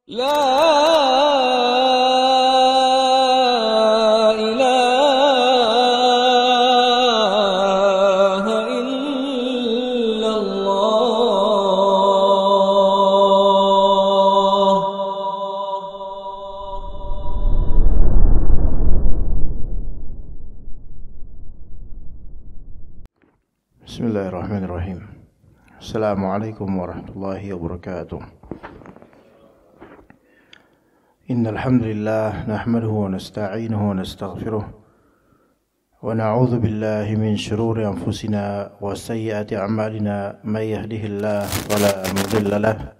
لا إله إلا الله. Bismillahirrahmanirrahim. Assalamualaikum warahmatullahi wabarakatuh. Innal hamdalillah nahmaduhu wa nasta'inuhu wa nastaghfiruh wa na'udzu billahi min shururi anfusina wa sayyiati a'malina may yahdihillahu fala mudilla lahu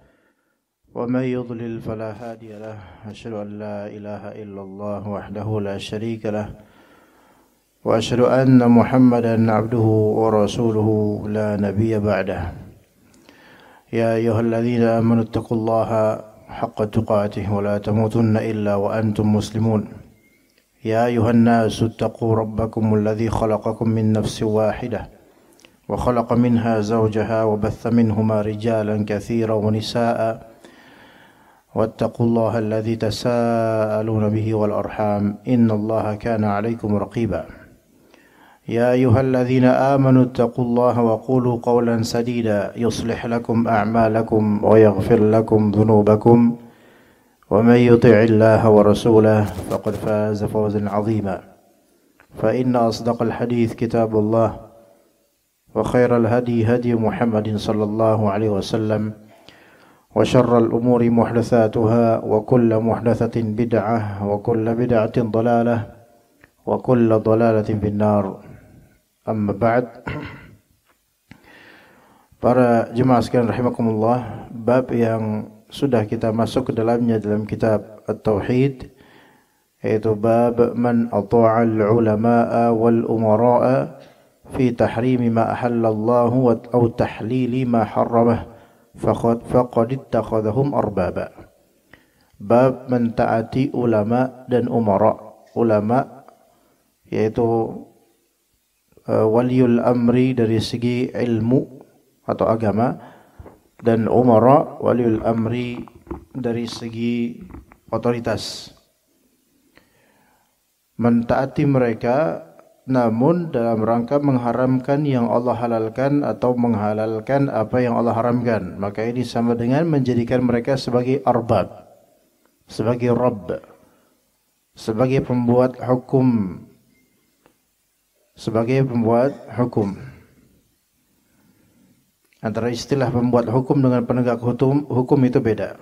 wa may yudlil fala hadiya lahu. Asyhadu an la ilaha illallah wahdahu la syarika lahu wa asyhadu anna Muhammadan 'abduhu wa rasuluhu la nabiyya ba'dahu. Ya ayyuhalladzina amanu taqullaha haqqa tuqatih wa la tamutunna illa wa antum muslimun. Ya ayyuhan nasu taqu rabbakumul ladzi khalaqakum min nafsin wahidah wa khalaqa minha zawjaha wa batha minhuma rijalan katsiran wa nisaa'a wattaqullaha alladzi tasaaluna bihi wal arham innallaha kana 'alaykum raqiba. يا أيها الذين آمنوا اتقوا الله وقولوا قولا سديدا يصلح لكم أعمالكم ويغفر لكم ذنوبكم ومن يطع الله ورسوله فقد فاز فوزا عظيما. فإن أصدق الحديث كتاب الله وخير الهدي هدي محمد صلى الله عليه وسلم وشر الأمور محدثاتها وكل محدثة بدعة وكل بدعة ضلالة وكل ضلالة في النار. Amma ba'd. Para jemaah sekalian rahimakumullah, bab yang sudah kita masuk ke dalamnya dalam kitab At-Tauhid, yaitu bab man ata'al ulama'a wal umara'a fi tahrimi ma ahallallahu wa tahlili ma harramah faqad ittakhadhahum arbaba. Bab mentaati ulama dan umara. Ulama yaitu waliul amri dari segi ilmu atau agama, dan umara waliul amri dari segi otoritas. Mentaati mereka namun dalam rangka mengharamkan yang Allah halalkan atau menghalalkan apa yang Allah haramkan, maka ini sama dengan menjadikan mereka sebagai arbab, sebagai rabb, sebagai pembuat hukum, sebagai pembuat hukum. Antara istilah pembuat hukum dengan penegak hukum itu beda.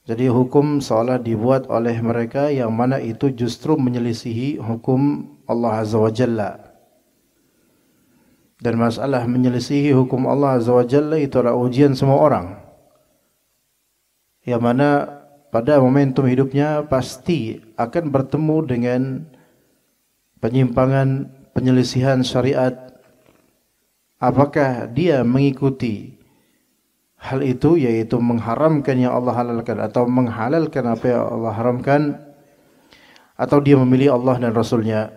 Jadi hukum seolah dibuat oleh mereka yang mana itu justru menyelisihi hukum Allah Azza wa Jalla. Dan masalah menyelisihi hukum Allah Azza wa Jalla itu adalah ujian semua orang, yang mana pada momentum hidupnya pasti akan bertemu dengan penyimpangan, penyelisihan syariat. Apakah dia mengikuti hal itu, yaitu mengharamkan yang Allah halalkan atau menghalalkan apa yang Allah haramkan, atau dia memilih Allah dan Rasulnya?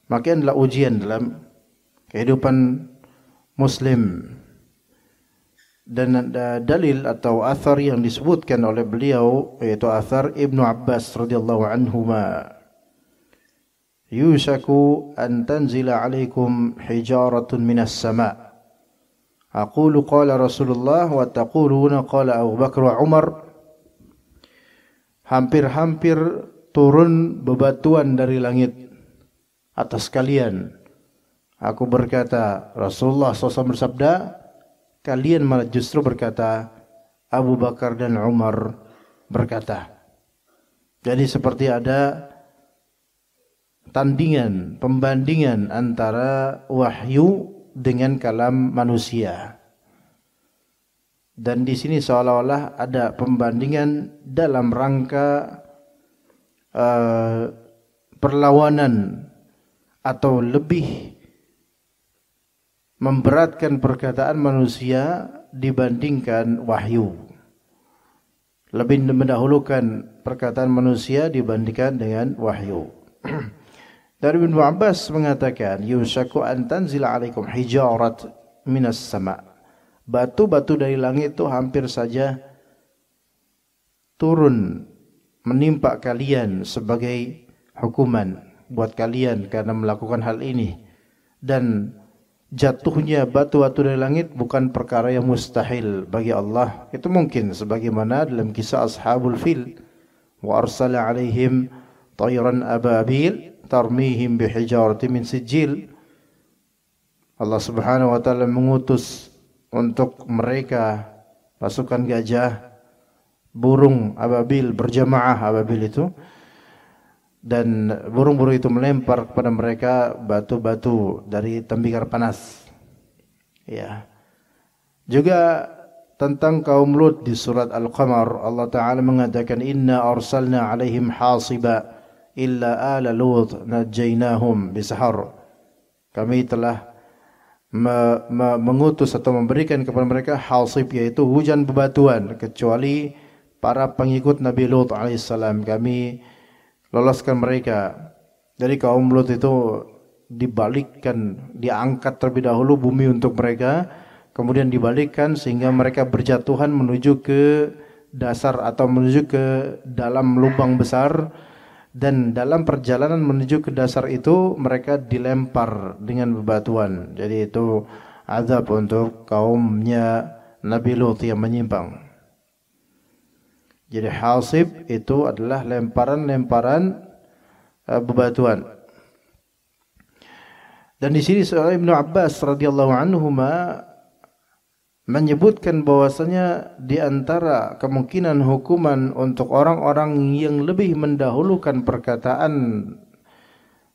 Maka ini adalah ujian dalam kehidupan Muslim. Dan dalil atau athar yang disebutkan oleh beliau, yaitu athar Ibnu Abbas radhiyallahu anhuma, yushaku an tanzila alaikum hijaratun minas sama'. Aqulu qala Rasulullah wa taquluna qala Abu Bakar wa Umar. Hampir-hampir turun bebatuan dari langit atas kalian. Aku berkata, Rasulullah SAW bersabda, kalian malah justru berkata, Abu Bakar dan Umar berkata. Jadi seperti ada tandingan, pembandingan antara wahyu dengan kalam manusia. Dan di sini seolah-olah ada pembandingan dalam rangka perlawanan atau lebih memberatkan perkataan manusia dibandingkan wahyu. Lebih mendahulukan perkataan manusia dibandingkan dengan wahyu. Dari Ibnu Abbas mengatakan, yushaku an tanzila alaikum hijarat minas sama'. Batu-batu dari langit itu hampir saja turun menimpa kalian sebagai hukuman buat kalian karena melakukan hal ini, dan jatuhnya batu-batu dari langit bukan perkara yang mustahil bagi Allah. Itu mungkin sebagaimana dalam kisah Ashabul Fil, wa arsala alaihim tayran ababil tarmihim bihijaratin min sijil. Allah Subhanahu wa taala mengutus untuk mereka pasukan gajah, burung ababil berjamaah, ababil itu, dan burung-burung itu melempar kepada mereka batu-batu dari tembikar panas. Ya. Juga tentang kaum Lut di surat Al-Qamar, Allah Ta'ala mengatakan, Inna arsalna alaihim hasiba illa ala Lut najaynahum bisahar. Kami telah mengutus atau memberikan kepada mereka hasib, yaitu hujan bebatuan, kecuali para pengikut Nabi Lut alaihissalam. Kami loloskan mereka. Dari kaum Lut itu dibalikkan, diangkat terlebih dahulu bumi untuk mereka, kemudian dibalikkan sehingga mereka berjatuhan menuju ke dasar atau menuju ke dalam lubang besar, dan dalam perjalanan menuju ke dasar itu mereka dilempar dengan bebatuan. Jadi itu azab untuk kaumnya Nabi Lut yang menyimpang. Jadi hasib itu adalah lemparan-lemparan bebatuan. Dan di sini Ibnu Abbas radhiyallahu anhuma menyebutkan bahwasanya di antara kemungkinan hukuman untuk orang-orang yang lebih mendahulukan perkataan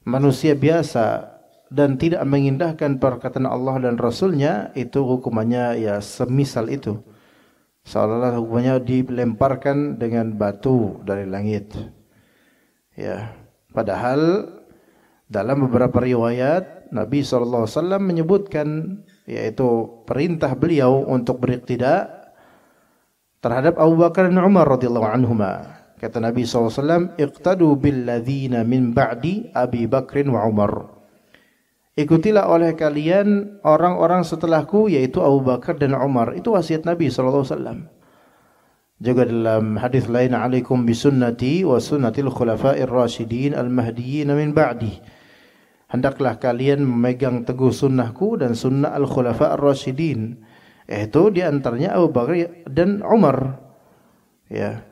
manusia biasa dan tidak mengindahkan perkataan Allah dan Rasulnya, itu hukumannya ya semisal itu. Seolah-olah hukumannya dilemparkan dengan batu dari langit. Ya, padahal dalam beberapa riwayat Nabi SAW menyebutkan, yaitu perintah beliau untuk beriqtida terhadap Abu Bakar dan Umar radhiyallahu anhuma. Kata Nabi SAW, iqtadu billadzina min ba'di Abi Bakrin wa Umar. Ikutilah oleh kalian orang-orang setelahku, yaitu Abu Bakar dan Umar. Itu wasiat Nabi SAW. Juga dalam hadis lain, alaikum bisunnati wa sunnatil khulafa'ir rasyidin al-mahdiyyin min ba'di. Hendaklah kalian memegang teguh sunnahku dan sunnah al-khulafa ar-rasyidin. Itu diantaranya Abu Bakar dan Umar. Ya.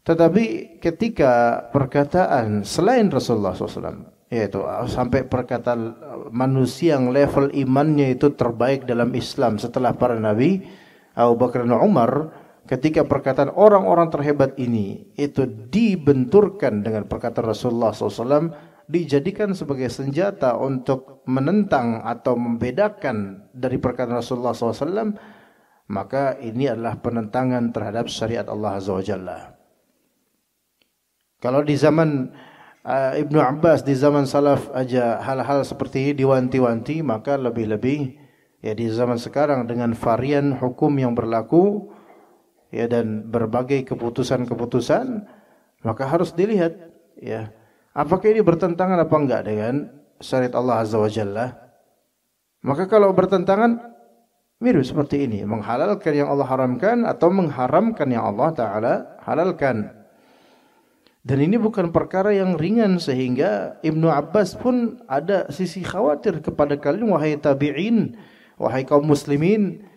Tetapi ketika perkataan selain Rasulullah SAW, yaitu sampai perkataan manusia yang level imannya itu terbaik dalam Islam setelah para nabi, Abu Bakar dan Umar, ketika perkataan orang-orang terhebat ini itu dibenturkan dengan perkataan Rasulullah SAW, dijadikan sebagai senjata untuk menentang atau membedakan dari perkataan Rasulullah SAW, maka ini adalah penentangan terhadap syariat Allah Azza wa Jalla. Kalau di zaman Ibnu Abbas, di zaman salaf aja hal-hal seperti ini diwanti-wanti, maka lebih-lebih ya di zaman sekarang dengan varian hukum yang berlaku ya dan berbagai keputusan-keputusan, maka harus dilihat ya, apakah ini bertentangan apa enggak dengan syariat Allah Azza wa Jalla. Maka kalau bertentangan, mirip seperti ini, menghalalkan yang Allah haramkan atau mengharamkan yang Allah Ta'ala halalkan. Dan ini bukan perkara yang ringan, sehingga Ibnu Abbas pun ada sisi khawatir kepada kalian, wahai tabi'in, wahai kaum muslimin.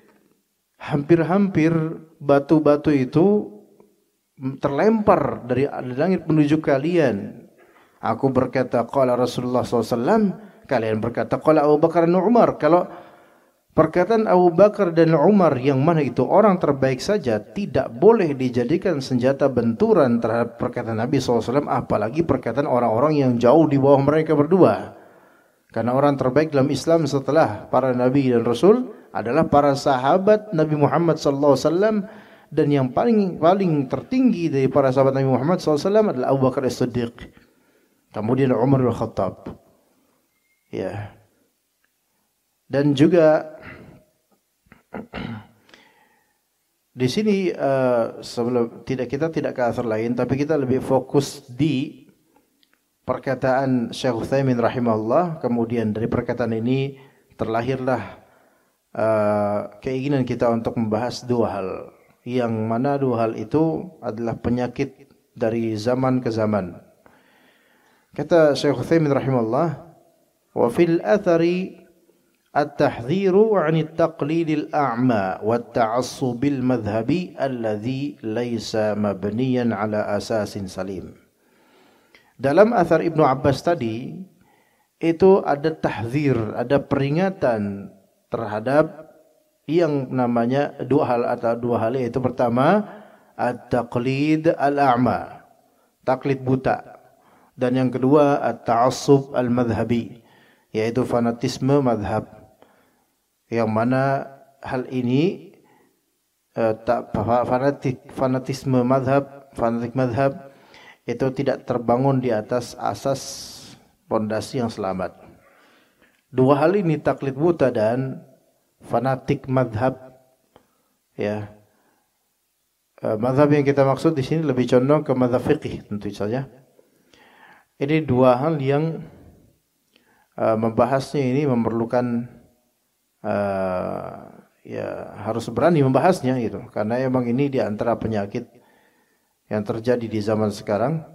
Hampir-hampir batu-batu itu terlempar dari langit menuju kalian. Aku berkata qala Rasulullah SAW, kalian berkata qala Abu Bakar dan Umar. Kalau perkataan Abu Bakar dan Umar yang mana itu orang terbaik saja tidak boleh dijadikan senjata benturan terhadap perkataan Nabi SAW, apalagi perkataan orang-orang yang jauh di bawah mereka berdua. Karena orang terbaik dalam Islam setelah para Nabi dan Rasul adalah para sahabat Nabi Muhammad SAW, dan yang paling tertinggi dari para sahabat Nabi Muhammad SAW adalah Abu Bakar As-Siddiq, kemudian Umar bin Khattab. Ya. Dan juga di sini sebelum kita tidak ke asar lain, tapi kita lebih fokus di perkataan Syekh Utsaimin rahimahullah. Kemudian dari perkataan ini terlahirlah keinginan kita untuk membahas dua hal. yang mana dua hal itu adalah penyakit dari zaman ke zaman. Kata Syekh Utsaimin rahimahullah, wa fil athari at-tahdhiru 'an at-taqlid al-a'ma wa at-ta'assub al-madhhabi alladhi laysa mabniyan 'ala asasin salim. Dalam athar Ibnu Abbas tadi itu ada tahdzir, ada peringatan terhadap yang namanya dua hal yaitu pertama at-taqlid al-a'ma, taklid buta, dan yang kedua at-ta'assub al-madhhabi, yaitu fanatisme madhab, yang mana hal ini fanatisme madhab, fanatik madhab itu tidak terbangun di atas asas pondasi yang selamat. Dua hal ini, taklid buta dan fanatik madhab, ya. Madhab yang kita maksud di sini lebih condong ke madhab fiqih tentu saja. Ini dua hal yang membahasnya ini memerlukan ya harus berani membahasnya gitu, karena emang ini di antara penyakit yang terjadi di zaman sekarang.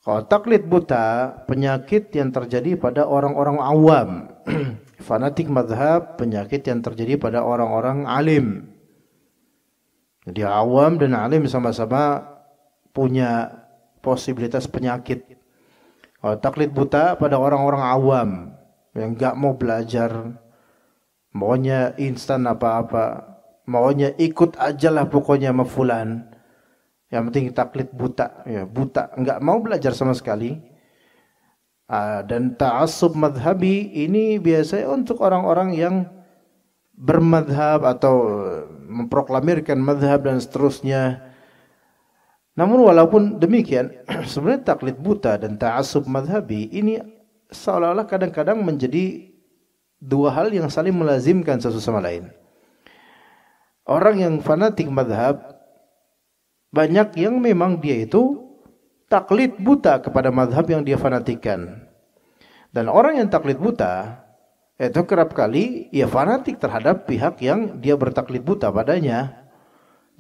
Kalau taklid buta, penyakit yang terjadi pada orang-orang awam. Fanatik madhab, penyakit yang terjadi pada orang-orang alim. Jadi awam dan alim sama-sama punya posibilitas penyakit. Kalau taklid buta pada orang-orang awam yang gak mau belajar, maunya instan apa-apa, maunya ikut ajalah pokoknya sama fulan. Yang penting taklid buta, ya buta, enggak mau belajar sama sekali. Dan ta'assub madhabi ini biasanya untuk orang-orang yang bermadhab atau memproklamirkan madhab dan seterusnya. Namun walaupun demikian, sebenarnya taklid buta dan ta'assub madhabi ini seolah-olah kadang-kadang menjadi dua hal yang saling melazimkan satu sama lain. Orang yang fanatik madhab, banyak yang memang dia itu taklid buta kepada madhab yang dia fanatikkan. Dan orang yang taklid buta itu kerap kali ia fanatik terhadap pihak yang dia bertaklid buta padanya.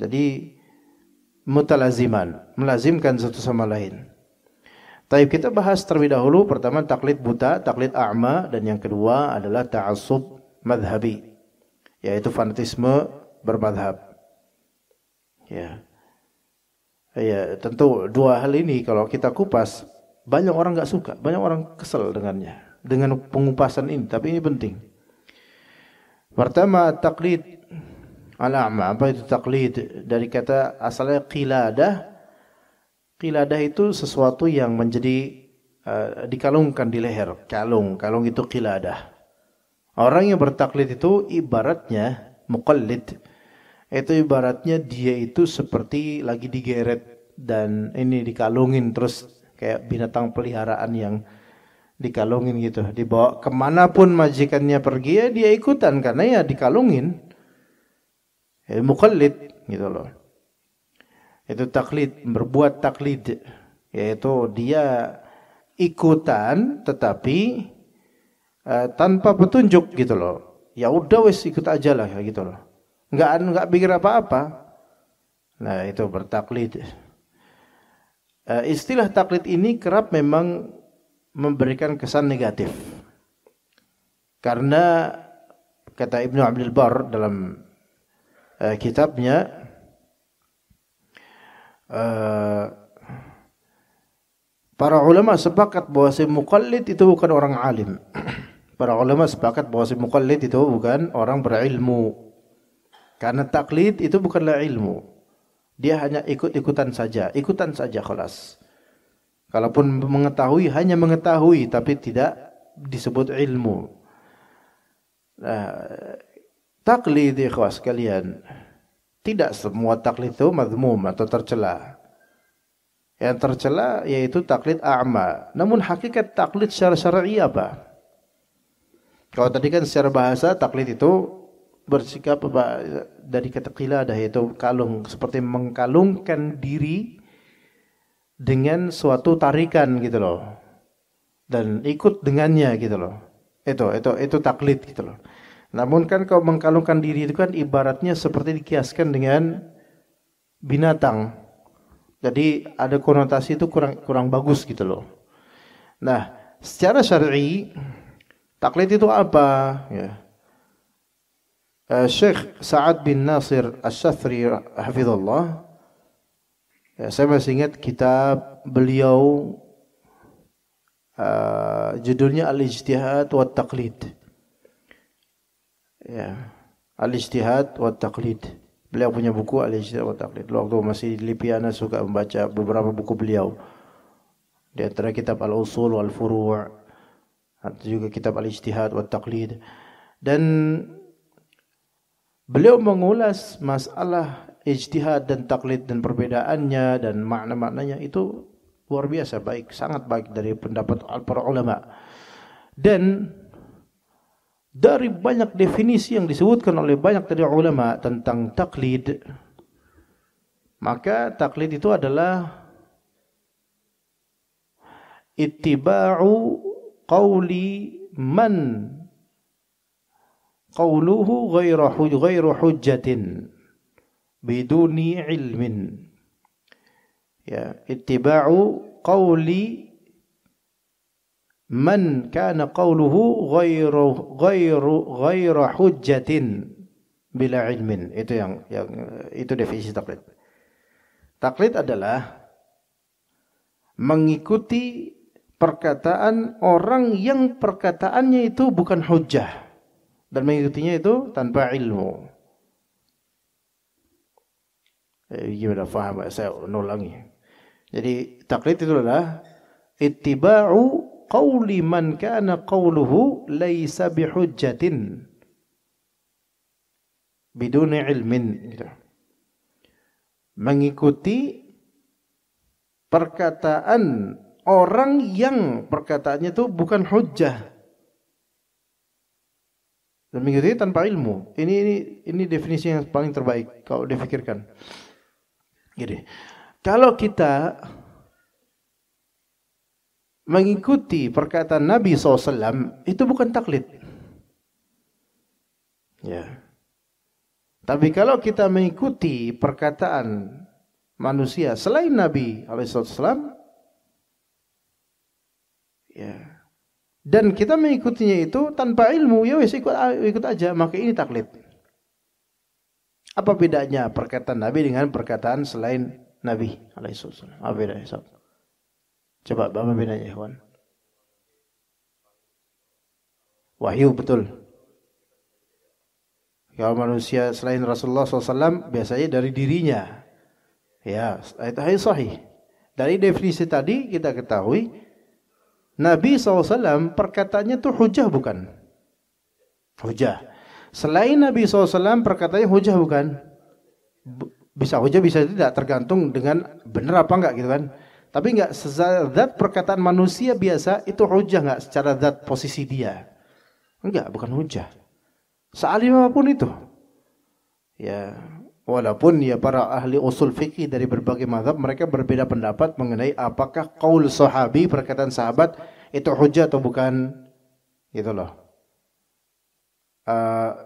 Jadi mutalaziman, melazimkan satu sama lain. Tapi kita bahas terlebih dahulu, pertama taklid buta, taklid a'ma, dan yang kedua adalah ta'assub madhabi, yaitu fanatisme bermadhab. Ya. Ya, tentu dua hal ini kalau kita kupas, banyak orang enggak suka, banyak orang kesel dengannya, dengan pengupasan ini, tapi ini penting. Pertama, taklid al-a'ma. Apa itu taklid? Dari kata asalnya qiladah. Qiladah itu sesuatu yang menjadi dikalungkan di leher. Kalung itu qiladah. Orang yang bertaklid itu ibaratnya muqallid. Itu ibaratnya dia itu seperti lagi digeret dan ini dikalungin, terus kayak binatang peliharaan yang dikalungin gitu, dibawa kemanapun majikannya pergi ya dia ikutan karena ya dikalungin. Muqallid gitu loh. Itu taklid, berbuat taklid, yaitu dia ikutan tetapi tanpa petunjuk gitu loh. Ya udah wes ikut aja lah gitu loh. Enggak pikir apa-apa. Nah, itu bertaklid. Istilah taklid ini kerap memang memberikan kesan negatif. Karena kata Ibnu Abdul Barr dalam kitabnya, para ulama sepakat bahwa si muqallid itu bukan orang alim. Para ulama sepakat bahwa si muqallid itu bukan orang berilmu. Karena taklid itu bukanlah ilmu. Dia hanya ikut-ikutan saja khalas. Kalaupun mengetahui, hanya mengetahui tapi tidak disebut ilmu. Nah, taklid ikhwas sekalian, tidak semua taklid itu madhmum atau tercela. Yang tercela yaitu taklid a'ma. Namun hakikat taklid secara syar'i apa? Kalau tadi kan secara bahasa taklid itu bersikap dari kata qiladah, yaitu kalung, seperti mengkalungkan diri dengan suatu tarikan gitu loh, dan ikut dengannya gitu loh. Itu taklid gitu loh. Namun kan kalau mengkalungkan diri itu kan ibaratnya seperti dikiaskan dengan binatang. Jadi ada konotasi itu kurang bagus gitu loh. Nah, secara syar'i taklid itu apa? Ya. Syekh Sa'ad bin Nasir Asy-Syafri hafizallah. Ya, saya masih ingat kitab beliau judulnya Al-Ijtihad wa Taqlid. Ya, Al-Ijtihad wa Taqlid. Beliau punya buku Al-Ijtihad wa Taqlid. Waktu masih di Lipiana suka membaca beberapa buku beliau. Di antara kitab Al-Usul wal Furu', atau juga kitab Al-Ijtihad wa Taqlid. Dan beliau mengulas masalah ijtihad dan taklid dan perbedaannya dan makna-maknanya itu luar biasa baik, sangat baik dari pendapat para ulama. Dan dari banyak definisi yang disebutkan oleh banyak dari ulama tentang taklid, maka taklid itu adalah ittiba'u qawli man qawluhu ghairu hujjatin biduni ilmin. Ya, ittiba'u qawli man kana qawluhu ghairu hujjatin bila ilmin. Itu yang itu definisi taklid. Taklid adalah mengikuti perkataan orang yang perkataannya itu bukan hujjah dan mengikutinya itu tanpa ilmu. Gimana faham? Saya ulangi. Jadi taklid itu adalah ittiba'u qawli man kana qawluhu laysa bihujjatin biduni ilmin. Mengikuti perkataan orang yang perkataannya itu bukan hujjah dan mengikuti tanpa ilmu. Ini definisi yang paling terbaik kalau difikirkan. Jadi, kalau kita mengikuti perkataan Nabi SAW, itu bukan taklid. Ya. Tapi kalau kita mengikuti perkataan manusia selain Nabi SAW, ya, dan kita mengikutinya itu tanpa ilmu, ya wes ikut aja, maka ini taklid. Apa bedanya perkataan Nabi dengan perkataan selain Nabi alaihissalam? Apa bedanya? Coba apa bedanya, ikhwan? Wahyu, betul. Kalau manusia selain Rasulullah SAW biasanya dari dirinya. Ya, itu hadis sahih. Dari definisi tadi kita ketahui Nabi SAW perkataannya itu hujah bukan? Hujah. Selain Nabi SAW perkataannya hujah bukan? Bisa hujah, bisa tidak, tergantung dengan benar apa enggak gitu kan. Tapi enggak zat perkataan manusia biasa itu hujah enggak secara zat posisi dia? Enggak, bukan hujah. Sealim apapun itu. Ya, walaupun ya para ahli usul fikih dari berbagai mazhab mereka berbeda pendapat mengenai apakah qaul sahabi, perkataan sahabat itu hujah atau bukan. Gitu loh.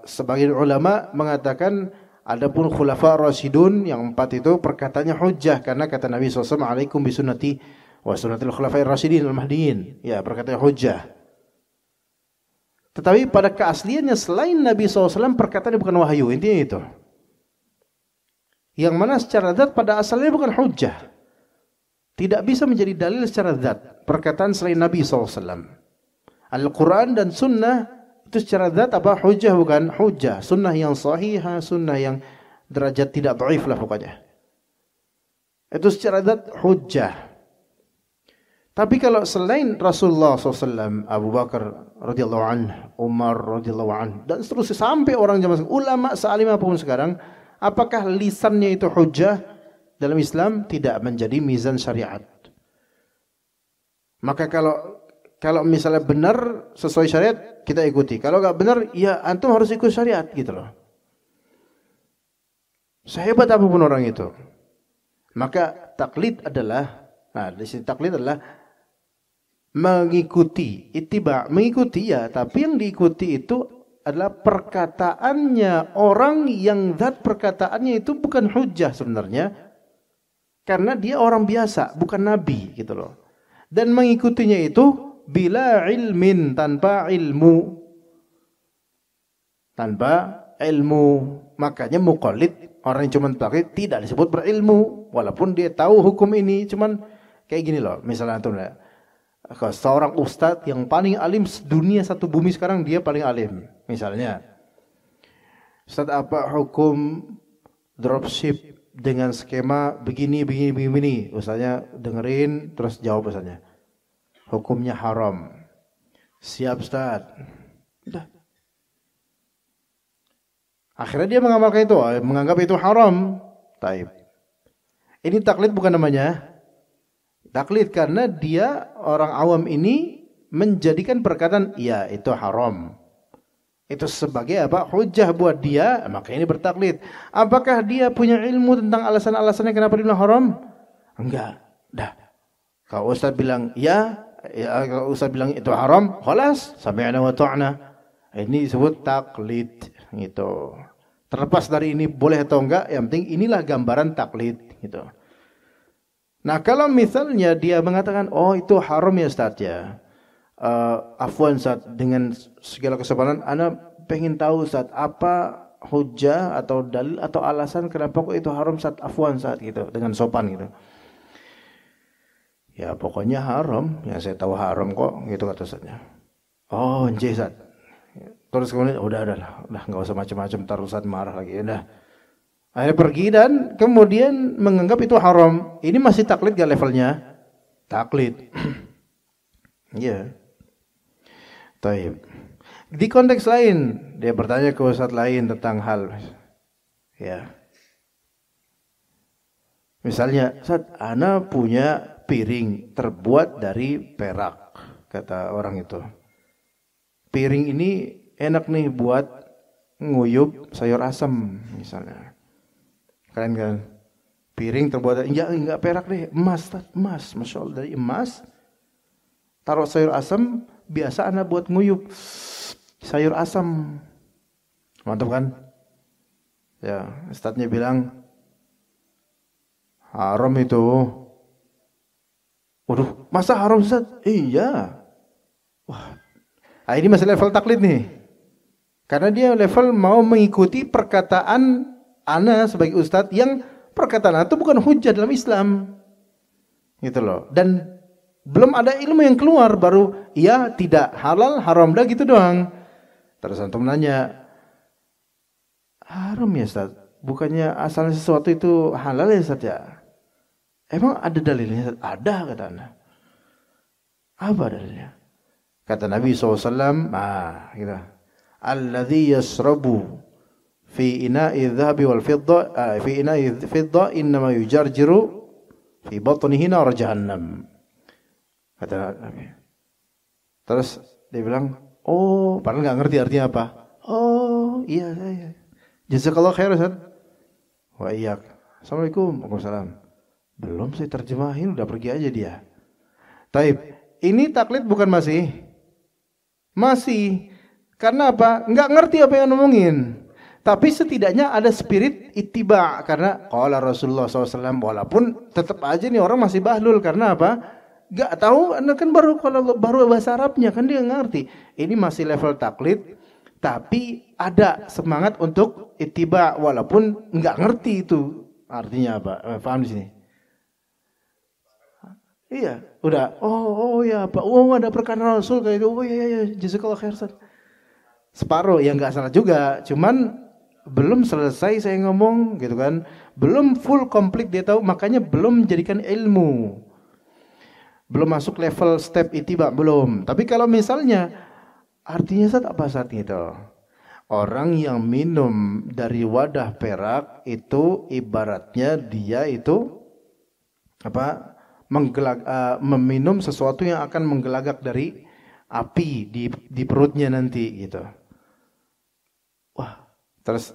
Sebagian ulama mengatakan adapun khulafa rasyidun yang 4 itu perkataannya hujjah karena kata Nabi SAW, alaikum bisunnati wa sunnatil khulafa'ir rasyidin al-mahdiyin. Ya, perkataannya hujjah. Tetapi pada keasliannya selain Nabi SAW perkataannya bukan wahyu, intinya itu. Yang mana secara zat pada asalnya bukan hujjah. Tidak bisa menjadi dalil secara zat perkataan selain Nabi SAW. Al-Quran dan Sunnah itu secara zat apa? Hujjah bukan? Hujjah. Sunnah yang sahihah, sunnah yang derajat tidak dhaif lah pokoknya. Itu secara zat hujjah. Tapi kalau selain Rasulullah SAW, Abu Bakar radhiyallahu anhu, Umar radhiyallahu anhu, dan seterusnya sampai orang zaman sekarang, ulama sealim apapun sekarang, apakah lisannya itu hujjah dalam Islam? Tidak menjadi mizan syariat. Maka kalau misalnya benar sesuai syariat, kita ikuti. Kalau enggak benar, ya antum harus ikut syariat gitu loh. Sehebat apapun orang itu. Maka taklid adalah, di sini taklid adalah mengikuti, ittiba, mengikuti ya, tapi yang diikuti itu adalah perkataannya orang yang zat perkataannya itu bukan hujjah sebenarnya, karena dia orang biasa, bukan nabi gitu loh. Dan mengikutinya itu bila ilmin, tanpa ilmu. Tanpa ilmu. Makanya muqallid, orang yang cuma taklid tidak disebut berilmu, walaupun dia tahu hukum ini. Cuman kayak gini loh, misalnya tuh seorang ustadz yang paling alim dunia satu bumi sekarang, dia paling alim. Misalnya, ustadz apa hukum dropship dengan skema begini. Ustadznya dengerin terus jawab ustadznya. Hukumnya haram. Siap ustadz. Udah. Akhirnya dia mengamalkan itu, menganggap itu haram. Taib. Ini taklid bukan namanya? Taklid karena dia orang awam ini menjadikan perkataan iya itu haram. Itu sebagai apa? Hujjah buat dia, maka ini bertaklid. Apakah dia punya ilmu tentang alasan-alasannya kenapa dia bilang haram? Enggak. Dah. Kalau ustaz bilang ya, kalau ustaz bilang itu haram, khalas, sami'na wa ta'na. Ini disebut taklid gitu. Terlepas dari ini boleh atau enggak, yang penting inilah gambaran taklid gitu. Nah, kalau misalnya dia mengatakan, oh itu haram ya Ustaz ya. Afwan Ustaz, dengan segala kesabaran, ana pengen tahu Ustaz, apa hujjah atau dalil atau alasan kenapa kok itu haram Ustaz, afwan Ustaz gitu, dengan sopan gitu. Ya pokoknya haram, ya saya tahu haram kok, gitu kata Ustaznya. Oh, nggih Ustaz. Terus kemudian udah enggak usah macam-macam, ntar Ustaz marah lagi, udah. Akhirnya pergi dan kemudian menganggap itu haram. Ini masih taklid gak levelnya? Taklid. Ya. Taib. Di konteks lain, dia bertanya ke ustaz lain tentang hal. Ya. Misalnya, Ustaz, ana punya piring terbuat dari perak, kata orang itu. Piring ini enak nih buat nguyup sayur asam misalnya. Keren kan? Piring terbuat dari enggak perak deh, emas, Masya Allah, dari emas. Taruh sayur asam, biasa anak buat nguyup sayur asam. Mantap kan? Ya, ustadznya bilang haram itu. Waduh, masa haram Ustaz? Iya. Wah. Nah, ini masih level taklid nih. Karena dia level mau mengikuti perkataan ana sebagai ustadz yang perkataan itu bukan hujjah dalam Islam. Gitu loh. Dan belum ada ilmu yang keluar, baru iya, tidak, halal, haram, dah gitu doang. Terus antum nanya, haram ya Ustaz? Bukannya asalnya sesuatu itu halal ya Ustaz ya? Emang ada dalilnya Ustaz? Ada, kata anda. Apa dalilnya? Kata Nabi SAW, gitu. Alladhi yasrabu fi ina'i dhahabi wal fidda fi ina'i fidda innama yujarjiru fi batnihi nar jahannam. Kata Nabi. Terus dia bilang, oh, padahal enggak ngerti artinya apa. Oh, iya. Jazakallahu khair Ustaz. Wa iyyak. Assalamualaikum. Waalaikumsalam. Belum saya terjemahin, udah pergi aja dia. Taib. Ini taklid bukan masih? Masih. Karena apa? Enggak ngerti apa yang ngomongin. Tapi setidaknya ada spirit ittiba, karena qala Rasulullah SAW, walaupun tetap aja nih orang masih bahlul. Karena apa? Enggak tahu, kan baru bahasa Arabnya kan dia ngerti. Ini masih level taklid, tapi ada semangat untuk ittiba walaupun enggak ngerti itu artinya apa. Paham di sini? Iya, udah. Oh ya Pak. Oh, ada perkataan Rasul kayak itu. Oh iya, jazakallahu khair. Separuh, ya nggak salah juga, cuman belum selesai saya ngomong gitu kan, belum full komplit dia tahu, makanya belum menjadikan ilmu, belum masuk level step ittiba, belum. Tapi kalau misalnya artinya Ustaz apa saat itu? Orang yang minum dari wadah perak itu ibaratnya dia itu apa? Meminum sesuatu yang akan menggelagak dari api di perutnya nanti gitu. Wah, terus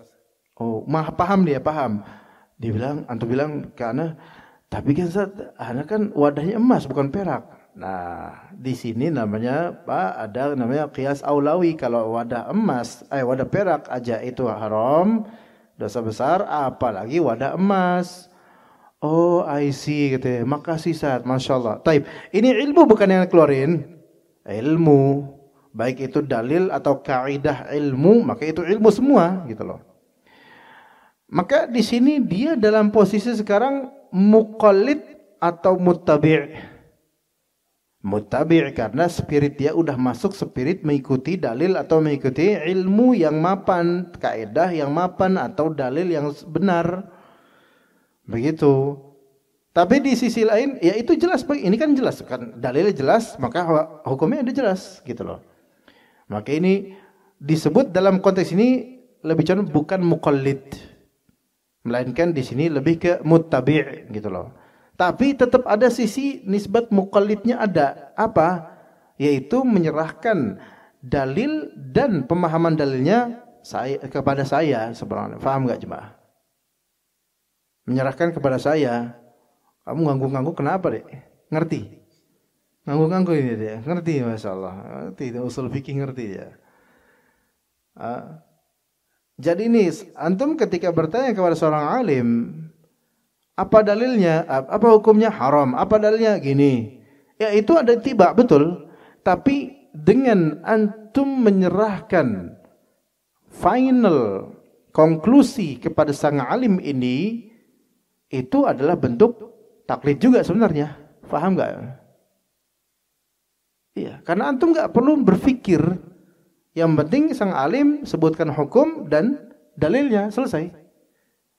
paham. Dia bilang, antum bilang, karena tapi kan Ustaz, ana kan wadahnya emas bukan perak. Nah, di sini namanya ada namanya qiyas aulawi. Kalau wadah wadah perak aja itu haram, dosa besar, apalagi wadah emas. Oh, I see gitu ya. Makasih Ustaz, Masya Allah. Taib, ini ilmu bukan yang keluarin. Ilmu, baik itu dalil atau kaidah ilmu, maka itu ilmu semua gitu loh. Maka di sini dia dalam posisi sekarang muqallid atau muttabi'. Muttabi' karena spirit dia udah masuk spirit mengikuti dalil atau mengikuti ilmu yang mapan, kaidah yang mapan atau dalil yang benar. Begitu. Tapi di sisi lain ya itu jelas, ini kan jelas kan dalilnya jelas, maka hukumnya ada jelas gitu loh. Maka ini disebut dalam konteks ini lebih condong bukan muqallid. Melainkan di sini lebih ke muttabi' gitu loh. Tapi tetap ada sisi nisbat muqallidnya ada. Apa? Yaitu menyerahkan dalil dan pemahaman dalilnya kepada saya sebenarnya. Faham enggak jemaah? Menyerahkan kepada saya. Kamu nganggu-nganggu kenapa, Dek? Ngerti? Nganggu-nganggu ini dia. Ngerti, Masya Allah. Ngerti, usul fikih ngerti ya. Jadi ini, antum ketika bertanya kepada seorang alim, apa dalilnya? Apa hukumnya? Haram. Apa dalilnya? Gini. Ya itu ada tiba, betul. Tapi dengan antum menyerahkan final konklusi kepada sang alim ini, itu adalah bentuk taklid juga sebenarnya. Faham nggak? Iya, karena antum nggak perlu berpikir. Yang penting sang alim sebutkan hukum dan dalilnya, selesai.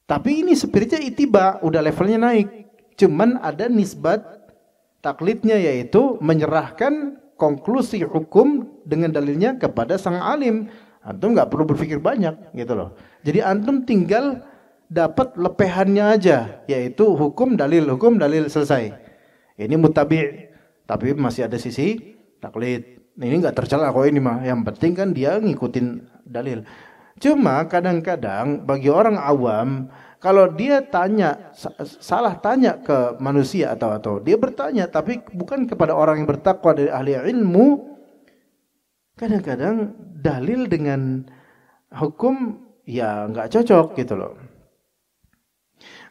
Tapi ini spiritnya itiba, udah levelnya naik. Cuman ada nisbat taklidnya, yaitu menyerahkan konklusi hukum dengan dalilnya kepada sang alim. Antum nggak perlu berpikir banyak gitu loh. Jadi antum tinggal dapat lepehannya aja, yaitu hukum dalil selesai. Ini muttabi', tapi masih ada sisi taklid. Ini nggak tercela kok ini mah. Yang penting kan dia ngikutin dalil. Cuma kadang-kadang bagi orang awam, kalau dia salah tanya ke manusia atau dia bertanya tapi bukan kepada orang yang bertakwa dari ahli ilmu, kadang-kadang dalil dengan hukum ya nggak cocok gitu loh.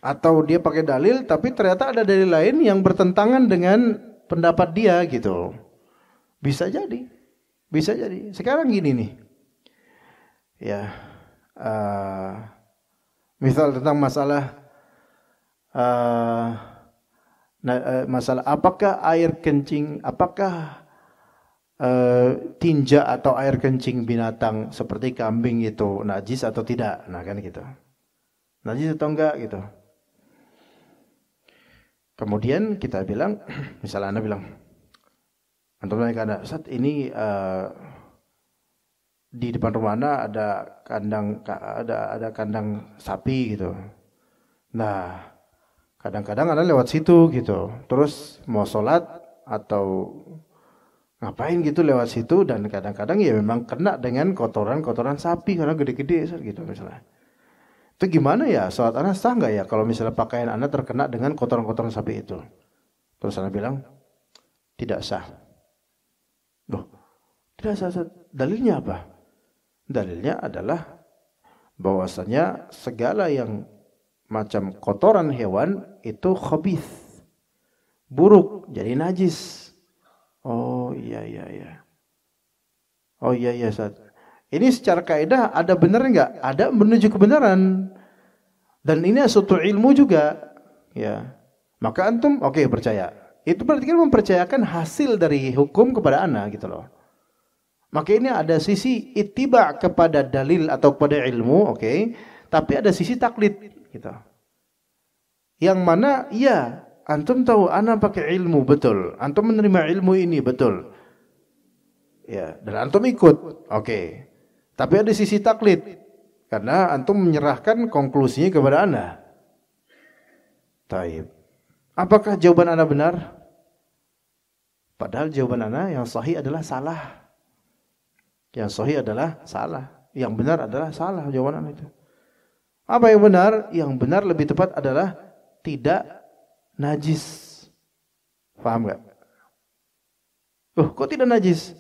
Atau dia pakai dalil tapi ternyata ada dalil lain yang bertentangan dengan pendapat dia gitu. Bisa jadi. Sekarang gini nih. Ya, misal tentang masalah apakah air kencing, tinja atau air kencing binatang seperti kambing itu najis atau tidak? Nah kan gitu, najis atau enggak gitu. Kemudian kita bilang, misalnya Anda bilang, antum tanya ke Anda, Ustaz ini di depan rumah Anda ada kandang sapi gitu. Nah, kadang-kadang Anda lewat situ gitu. Terus mau sholat atau ngapain gitu lewat situ, dan kadang-kadang ya memang kena dengan kotoran sapi karena gede-gede gitu misalnya. Itu gimana ya? Sholat Anda sah nggak ya kalau misalnya pakaian Anda terkena dengan kotoran-kotoran sapi itu? Terus Anda bilang tidak sah. Loh, tidak sah. Dalilnya apa? Dalilnya adalah bahwasanya segala yang macam kotoran hewan itu khabith, buruk, jadi najis. Oh iya. Oh iya Ustaz. Ini secara kaidah ada benar enggak? Ada menuju kebenaran. Dan ini suatu ilmu juga, ya. Maka antum percaya. Itu berarti kan mempercayakan hasil dari hukum kepada ana gitu loh. Maka ini ada sisi ittiba kepada dalil atau kepada ilmu, tapi ada sisi taklid gitu. Yang mana iya, antum tahu ana pakai ilmu betul. Antum menerima ilmu ini betul. Ya, dan antum ikut. Tapi ada sisi taklid. Karena antum menyerahkan konklusinya kepada ana. Taib. Apakah jawaban ana benar? Padahal jawaban ana yang sahih adalah salah. Yang sahih adalah salah. Yang benar adalah salah jawaban itu. Apa yang benar? Yang benar lebih tepat adalah tidak najis. Paham enggak? Loh, kok tidak najis?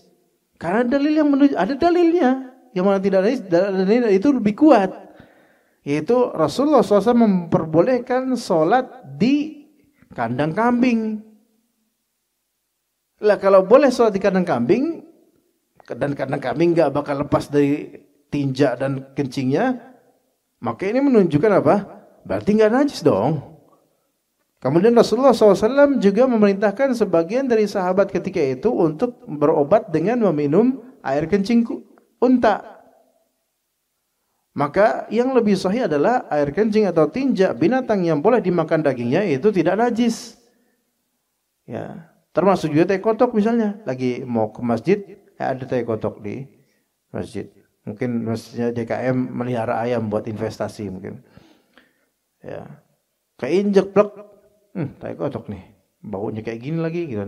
Karena dalil yang menuju, ada dalilnya. Yang mana tidak najis, dalil itu lebih kuat. Yaitu Rasulullah SAW memperbolehkan sholat di kandang kambing. Lah kalau boleh sholat di kandang kambing, dan kandang kambing nggak bakal lepas dari tinja dan kencingnya, maka ini menunjukkan apa? Berarti nggak najis dong. Kemudian Rasulullah SAW juga memerintahkan sebagian dari sahabat ketika itu untuk berobat dengan meminum air kencing unta. Maka yang lebih sahih adalah air kencing atau tinja binatang yang boleh dimakan dagingnya itu tidak najis. Ya, termasuk juga tai kotok misalnya. Lagi mau ke masjid, ada tai kotok di masjid. Mungkin masjidnya DKM melihara ayam buat investasi mungkin. Ya, keinjek plek, tai kotok nih, baunya kayak gini lagi gitu.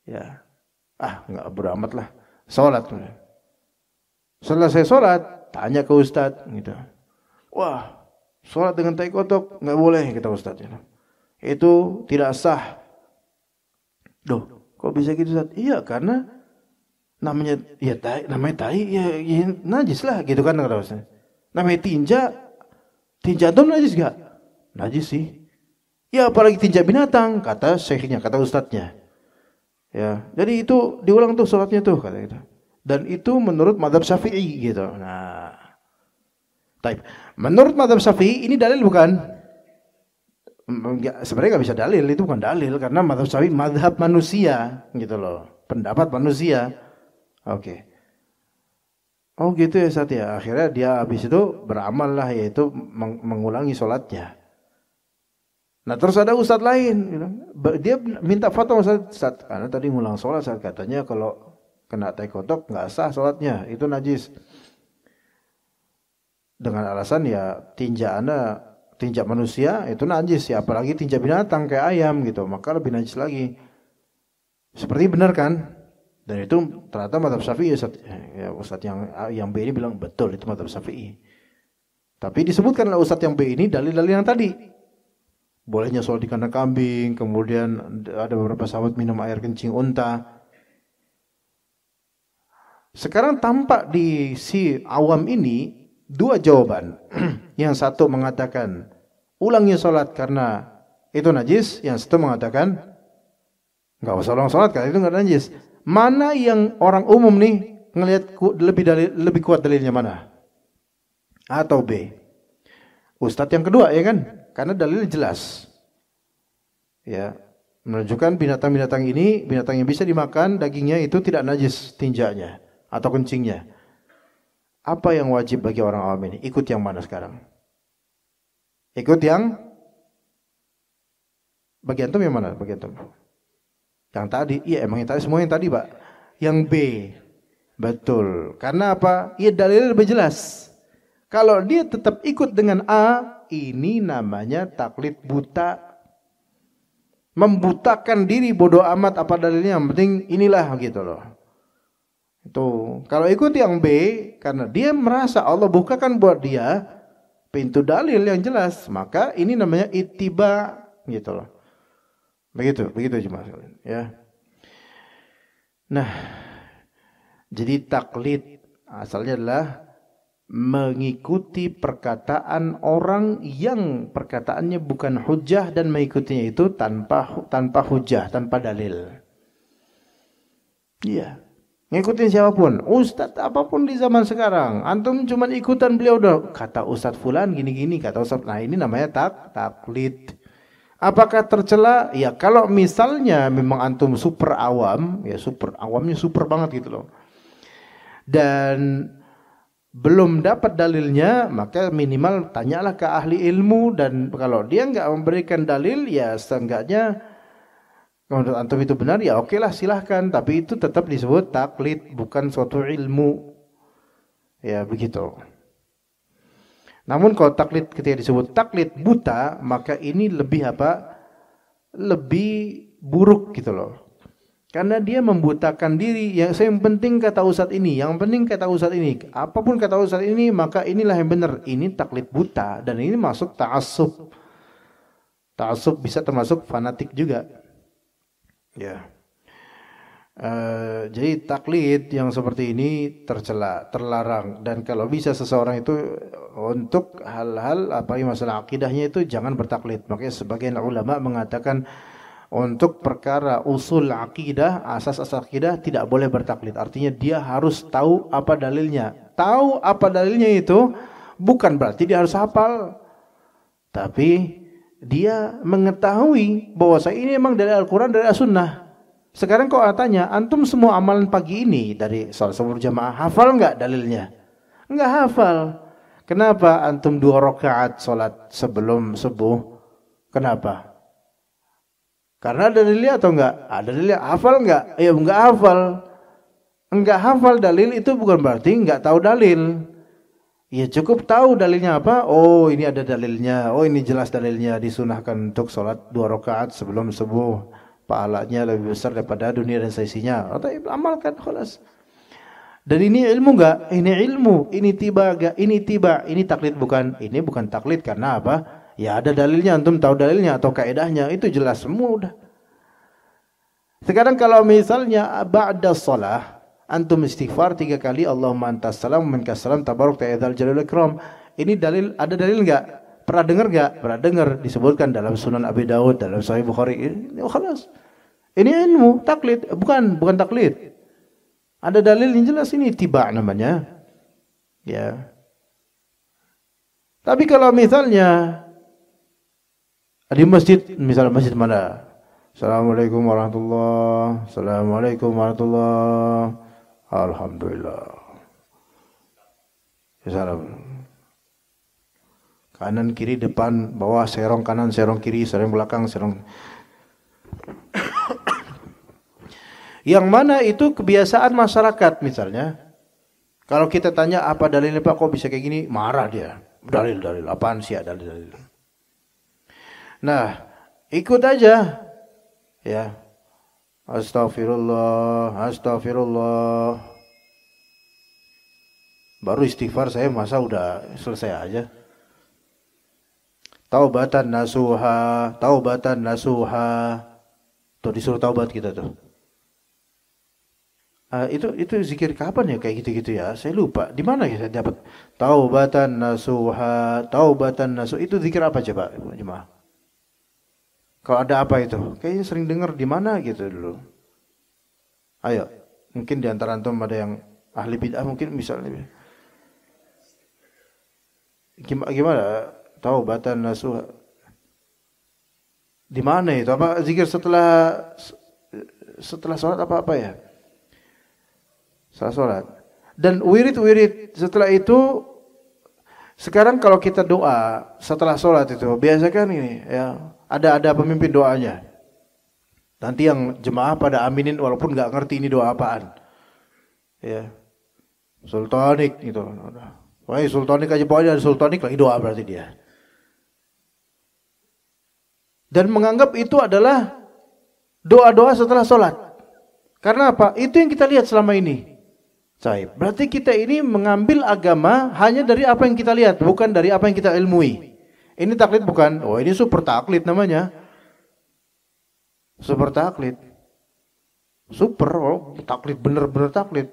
Ya, nggak beramat lah. Sholat. Selesai sholat. Tanya ke Ustadz gitu. Wah, sholat dengan tai kotok nggak boleh kata Ustadz. Itu tidak sah. Duh, kok bisa gitu Ustadz? Iya, karena namanya tai ya najis lah gitu kan kata Ustadz. Namanya tinja itu najis gak? Najis sih. Ya apalagi tinja binatang kata syekhnya, kata Ustadznya. Ya, jadi itu diulang tuh sholatnya tuh kata gitu. Dan itu menurut mazhab Syafi'i gitu. Nah, taib. Menurut mazhab Syafi'i ini dalil bukan? Sebenarnya nggak bisa dalil, itu bukan dalil karena mazhab Syafi'i mazhab manusia gitu loh, pendapat manusia. Oke. Oh gitu ya Ustaz ya. Akhirnya dia habis itu beramal lah, yaitu mengulangi sholatnya. Nah terus ada ustadz lain, dia minta fatwa Ustaz, karena tadi ngulang sholat, Ustaz katanya kalau kena tai kotok nggak sah sholatnya, itu najis. Dengan alasan ya tinja manusia itu najis ya, apalagi tinja binatang kayak ayam gitu, maka lebih najis lagi. Seperti benar kan? Dan itu ternyata mazhab Syafi'i ya, Ustaz yang B ini bilang betul itu mazhab Syafi'i. Tapi disebutkan oleh Ustaz yang B ini dalil-dalil yang tadi. Bolehnya sholat di kandang kambing, kemudian ada beberapa sahabat minum air kencing unta. Sekarang tampak di si awam ini dua jawaban. Yang satu mengatakan ulangi sholat karena itu najis, yang satu mengatakan nggak usah ulang sholat karena itu nggak najis. Mana yang orang umum nih ngelihat lebih kuat dalilnya mana? A atau B? Ustadz yang kedua ya kan? Karena dalilnya jelas. Ya, menunjukkan binatang-binatang ini, binatang yang bisa dimakan dagingnya itu tidak najis tinjanya atau kencingnya. Apa yang wajib bagi orang awam ini? Ikut yang mana sekarang? Ikut yang bagian antum yang mana? Bagian antum. Yang tadi, iya emang yang tadi, semua yang tadi Pak. Yang B. Betul. Karena apa? Iya dalilnya lebih jelas. Kalau dia tetap ikut dengan A, ini namanya taklid buta. Membutakan diri, bodoh amat apa dalilnya, yang penting inilah gitu loh. Itu. Kalau ikut yang B, karena dia merasa Allah bukakan buat dia pintu dalil yang jelas, maka ini namanya ittiba gitu loh. Begitu cuma ya. Nah, jadi taklid asalnya adalah mengikuti perkataan orang yang perkataannya bukan hujah dan mengikutinya itu tanpa hujah, tanpa dalil. Iya. Ngikutin siapapun, ustadz apapun di zaman sekarang, antum cuma ikutan beliau doang. Kata ustadz fulan gini-gini, kata ustadz. Nah, ini namanya taklid. Apakah tercela? Ya kalau misalnya memang antum super awam, ya super awamnya super banget gitu loh. Dan belum dapat dalilnya, maka minimal tanyalah ke ahli ilmu, dan kalau dia nggak memberikan dalil, ya seenggaknya menurut antum itu benar, ya oke lah silahkan, tapi itu tetap disebut taklid, bukan suatu ilmu. Ya begitu. Namun kalau taklid ketika disebut taklid buta, maka ini lebih apa? Lebih buruk gitu loh. Karena dia membutakan diri. Yang penting kata ustadz ini, yang penting kata ustadz ini, apapun kata ustadz ini, maka inilah yang benar. Ini taklid buta, dan ini masuk ta'assub. Ta'assub bisa termasuk fanatik juga. Ya. Jadi taklid yang seperti ini tercela, terlarang, dan kalau bisa seseorang itu untuk hal-hal masalah akidahnya itu jangan bertaklid. Makanya sebagian ulama mengatakan untuk perkara usul akidah, asas-asas akidah tidak boleh bertaklid. Artinya dia harus tahu apa dalilnya. Tahu apa dalilnya itu bukan berarti dia harus hafal, tapi dia mengetahui bahwa ini memang dari Al-Quran, dari As-Sunnah. Sekarang kok tanya, antum semua amalan pagi ini dari salat subuh jamaah hafal enggak dalilnya? Enggak hafal. Kenapa antum 2 rakaat salat sebelum subuh? Kenapa? Karena ada dalilnya atau enggak? Ada dalilnya. Hafal enggak? Ya enggak hafal. Enggak hafal dalil itu bukan berarti enggak tahu dalil. Ya cukup tahu dalilnya apa? Oh ini ada dalilnya. Oh ini jelas dalilnya, disunahkan untuk salat 2 rakaat sebelum subuh. Pahalanya lebih besar daripada dunia dan seisinya. Atau amalkan, khalas. Dan ini ilmu enggak? Ini ilmu. Ini tiba enggak? Ini tiba. Ini taklid bukan? Ini bukan taklid karena apa? Ya ada dalilnya, antum tahu dalilnya atau kaidahnya, itu jelas semua udah. Sekarang kalau misalnya ba'da shalah antum istighfar 3 kali, Allahumma antas salam wa minkas salam tabarok ta'ala jalal ikram. Ini dalil, ada dalil enggak? Pernah dengar enggak? Pernah dengar, disebutkan dalam Sunan Abi Dawud, dalam Sahih Bukhari. Ini khalas. Ini ilmu, taklid, bukan taklid. Ada dalil yang jelas, ini tiba namanya. Ya. Tapi kalau misalnya di masjid, misalnya masjid mana? Assalamualaikum warahmatullahi wabarakatuh. Assalamualaikum warahmatullahi wabarakatuh. Alhamdulillah. Salam. Kanan, kiri, depan, bawah, serong kanan, serong kiri, serong belakang, serong. Yang mana itu kebiasaan masyarakat misalnya. Kalau kita tanya apa dalilnya Pak, kok bisa kayak gini? Marah dia. Dalil, apaan sih ya dalil. Nah, ikut aja. Ya. Astagfirullah. Baru istighfar saya masa udah selesai aja. Taubatan nasuha. Tuh disuruh taubat kita tuh. Itu zikir kapan ya kayak gitu-gitu ya? Saya lupa. Di mana ya saya dapat? Taubatan nasuha. Itu zikir apa coba, jemaah? Kalau ada apa itu? Kayaknya sering dengar di mana gitu dulu. Ayo, mungkin di antara antum ada yang ahli bid'ah mungkin misalnya. Gimana? Taubatan nasuha. Di mana itu? Apa zikir setelah salat apa ya? Setelah salat. Dan wirid setelah itu, sekarang kalau kita doa setelah salat itu biasa kan ini ya, ada pemimpin doanya. Nanti yang jemaah pada aminin walaupun enggak ngerti ini doa apaan. Ya. Sultanik gitu. Wah, sultanik aja pokoknya ada sultanik lagi doa berarti dia. Dan menganggap itu adalah doa-doa setelah sholat. Karena apa? Itu yang kita lihat selama ini. Berarti kita ini mengambil agama hanya dari apa yang kita lihat, bukan dari apa yang kita ilmui. Ini taklid bukan? Oh ini super taklid namanya. Super taklid. Super, taklid bener-bener taklid.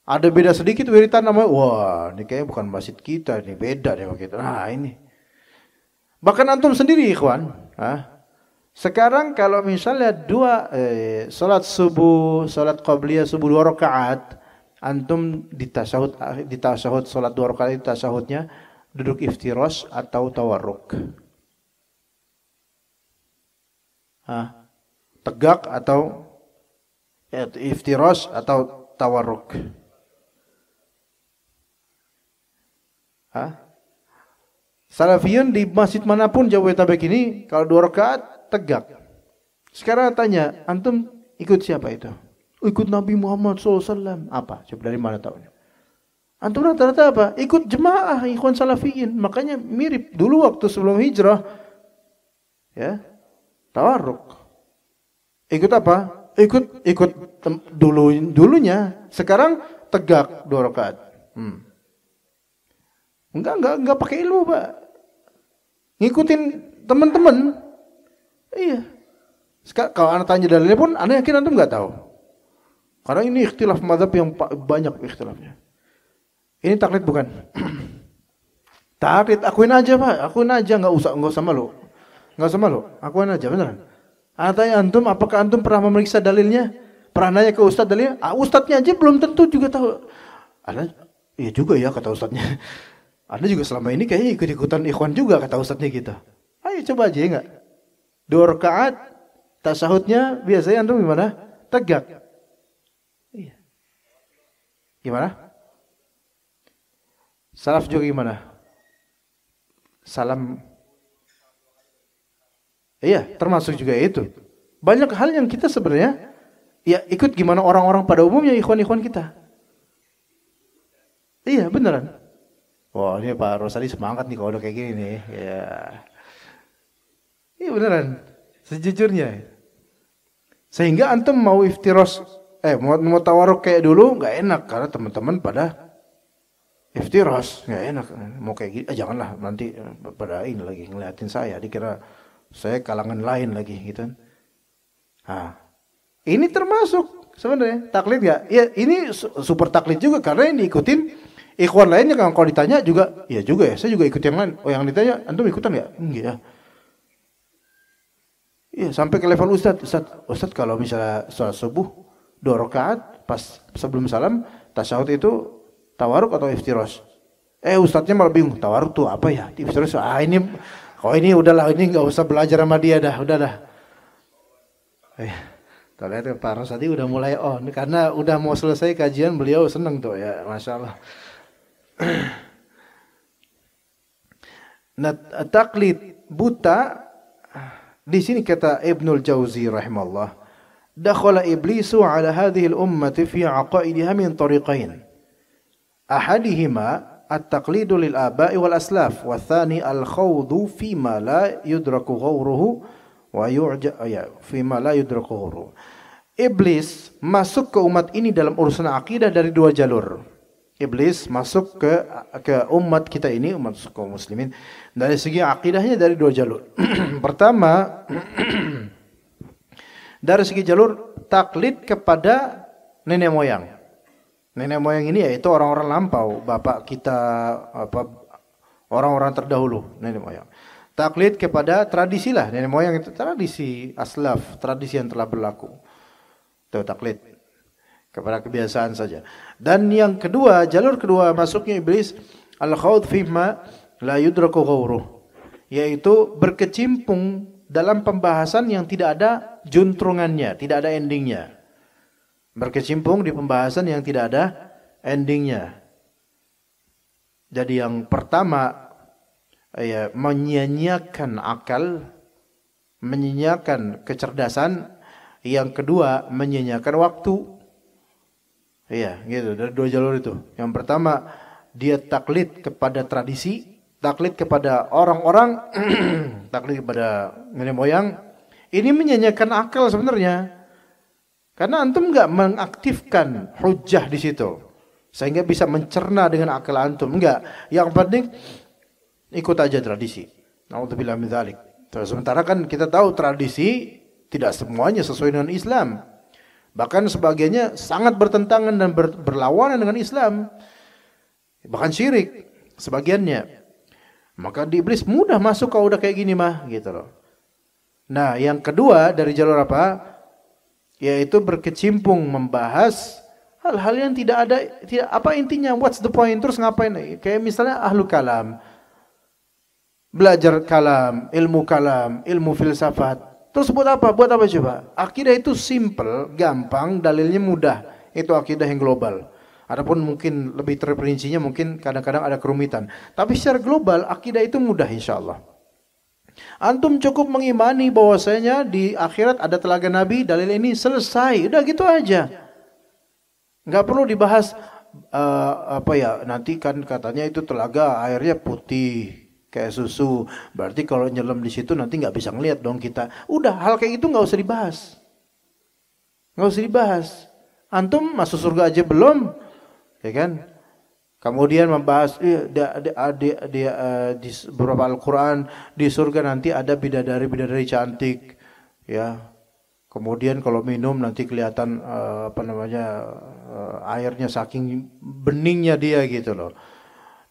Ada beda sedikit wiritan namanya. Wah ini kayaknya bukan masjid kita, ini beda deh kita. Nah ini. Bahkan antum sendiri ikhwan, sekarang kalau misalnya salat subuh, salat qabliyah subuh 2 rakaat, antum di tasyahud salat 2 rakaat itu tasyahudnya duduk iftirash atau tawarruk. Tegak atau iftirash atau tawarruk. Salafiyun di masjid manapun Jabodetabek ini kalau 2 rakaat tegak. Sekarang tanya, antum ikut siapa itu? Ikut Nabi Muhammad SAW. Apa? Coba dari mana tahunya? Antum rata-rata apa? Ikut jemaah ikhwan salafiyin. Makanya mirip dulu waktu sebelum hijrah. Ya. Tawarruk. Ikut apa? Ikut dulunya. Sekarang tegak 2 rakaat. Enggak pakai ilmu, Pak. Ngikutin teman-teman. Iya. Sekarang kalau anak tanya dalilnya pun, anak yakin antum enggak tahu. Karena ini ikhtilaf mazhab yang banyak ikhtilafnya. Ini taklid bukan? Taklid, akuin aja Pak, akuin aja, nggak usah malu. Nggak usah malu, akuin aja beneran. Tanya antum, apakah antum pernah memeriksa dalilnya? Pernah nanya ke ustadz dalilnya? Ustadznya aja belum tentu juga tahu. Ada, iya juga ya kata ustadznya. Ada juga selama ini kayaknya ikut-ikutan ikhwan juga kata ustadznya kita. Ayo coba aja ya nggak? 2 rakaat, tasyahudnya biasanya antum gimana? Tegak. Iya. Gimana? Salaf juga gimana? Salam. Iya, termasuk juga itu. Banyak hal yang kita sebenarnya ya ikut gimana orang-orang pada umumnya, ikhwan-ikhwan kita. Iya, beneran. Wah, ini Pak Rosadi semangat nih kalau udah kayak gini nih. Ya. Iya beneran. Sejujurnya. Sehingga antum mau iftiros, mau tawaruk kayak dulu nggak enak karena teman-teman pada iftiros, nggak enak. Mau kayak gini, janganlah nanti pada ini lagi ngeliatin saya, dikira saya kalangan lain lagi gitu. Nah, ini termasuk sebenarnya taklid nggak? Ya ini super taklid juga karena ini diikutin ikhwan lainnya. Kalau ditanya juga, ya juga ya, saya juga ikut yang lain. Oh yang ditanya, antum ikutan nggak? Enggak ya. Iya sampai ke level Ustadz kalau misalnya sholat subuh 2 rakaat pas sebelum salam tasyahud itu tawaruk atau iftiros? Ustadznya malah bingung, tawaruk tuh apa ya? Iftiros ini udahlah, ini nggak usah belajar sama dia dah, udah dah. Terlihat Pak Rosadi udah mulai karena udah mau selesai kajian, beliau seneng tuh ya, masya Allah. Nah, taklid buta di sini kata Ibnul Jauzi rahimahullah, dakhala iblisu ala hadhihi al-ummati fi aqaidiha min tariqain. Ahadihima at-taqlidu lil aba'i wal aslaf, wa tsani al-khawdu fi ma la yudraku ghawruhu wa fi ma la yudraku ghawruhu. Iblis masuk ke umat ini dalam urusan akidah dari 2 jalur. Iblis masuk ke umat kita ini, umat kaum muslimin, dari segi akidahnya dari 2 jalur. Pertama, dari segi jalur taklid kepada nenek moyang. Nenek moyang ini yaitu orang-orang lampau, bapak kita, orang-orang terdahulu, nenek moyang. Taklid kepada tradisi lah, nenek moyang itu tradisi aslaf, tradisi yang telah berlaku. Itu taklid kepada kebiasaan saja. Dan yang kedua, jalur kedua masuknya iblis, al-khawd fima la yudraku ghawruh, yaitu berkecimpung dalam pembahasan yang tidak ada juntrungannya, tidak ada endingnya. Berkecimpung di pembahasan yang tidak ada endingnya. Jadi yang pertama menyia-nyiakan akal, menyia-nyiakan kecerdasan. Yang kedua menyia-nyiakan waktu. Iya, gitu, dari 2 jalur itu. Yang pertama, dia taklid kepada tradisi, taklid kepada orang-orang, taklid kepada nenek moyang. Ini menyanyikan akal sebenarnya. Karena antum enggak mengaktifkan hujjah di situ. Sehingga bisa mencerna dengan akal antum. Enggak. Yang penting ikut aja tradisi. Na'udzubillah min dzalik. Sementara kan kita tahu tradisi tidak semuanya sesuai dengan Islam. Bahkan sebagiannya sangat bertentangan dan berlawanan dengan Islam. Bahkan syirik sebagiannya. Maka di iblis mudah masuk kalau udah kayak gini mah gitu loh. Nah, yang kedua dari jalur apa? Yaitu berkecimpung membahas hal-hal yang tidak apa intinya, what's the point, terus ngapain? Kayak misalnya ahlu kalam. Belajar kalam, ilmu filsafat. Terus buat apa? Buat apa coba? Akidah itu simple, gampang, dalilnya mudah. Itu akidah yang global. Adapun mungkin lebih terperincinya mungkin kadang-kadang ada kerumitan. Tapi secara global akidah itu mudah insyaallah. Antum cukup mengimani bahwasanya di akhirat ada telaga Nabi, dalil ini selesai. Udah gitu aja. Enggak perlu dibahas nanti kan katanya itu telaga airnya putih kayak susu, berarti kalau nyelam di situ nanti nggak bisa ngelihat dong kita. Udah hal kayak itu nggak usah dibahas, nggak usah dibahas. Antum masuk surga aja belum, ya kan? Kemudian membahas di beberapa Al-Quran di surga nanti ada bidadari cantik, ya. Kemudian kalau minum nanti kelihatan airnya saking beningnya dia gitu loh.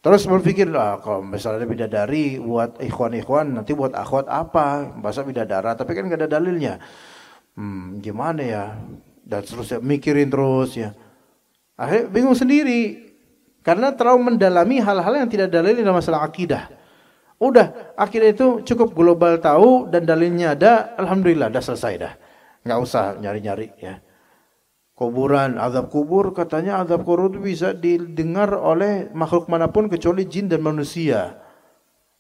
Terus berpikir lah kalau misalnya bidadari buat ikhwan-ikhwan nanti buat akhwat apa? Masa bidadara tapi kan gak ada dalilnya. Gimana ya? Dan terus ya mikirin terus ya. Akhirnya bingung sendiri karena terlalu mendalami hal-hal yang tidak dalil dalam masalah akidah. Udah, akidah itu cukup global tahu dan dalilnya ada, alhamdulillah dah selesai dah. Nggak usah nyari-nyari ya. Kuburan, azab kubur, katanya azab kubur itu bisa didengar oleh makhluk manapun kecuali jin dan manusia.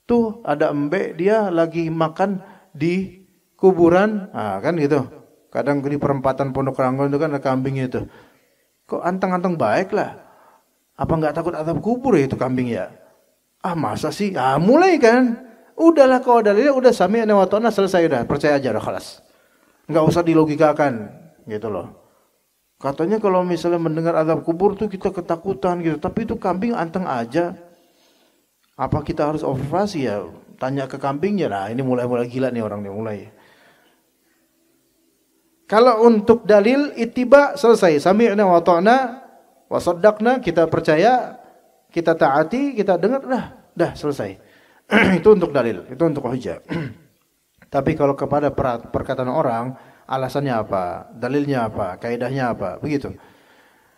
Tuh ada embek dia lagi makan di kuburan, kan gitu. Kadang di perempatan Pondok Ranggon itu kan ada kambing itu. Kok anteng-anteng baik lah. Apa nggak takut azab kubur ya itu kambing ya? Masa sih? Mulai kan. Udahlah kalau dalilnya udah sami'na wa ta'na selesai udah, percaya aja udah khalas. Enggak usah dilogikakan gitu loh. Katanya kalau misalnya mendengar azab kubur tuh kita ketakutan gitu, tapi itu kambing anteng aja. Apa kita harus observasi ya? Tanya ke kambingnya. Nah, ini mulai gila nih orang nih mulai. Kalau untuk dalil ittiba selesai, sami'na wa ta'na wa saddaqna, kita percaya, kita taati, kita dengar dah selesai. Itu untuk dalil, itu untuk hujjah. Tapi kalau kepada perkataan orang, alasannya apa, dalilnya apa, kaidahnya apa, begitu.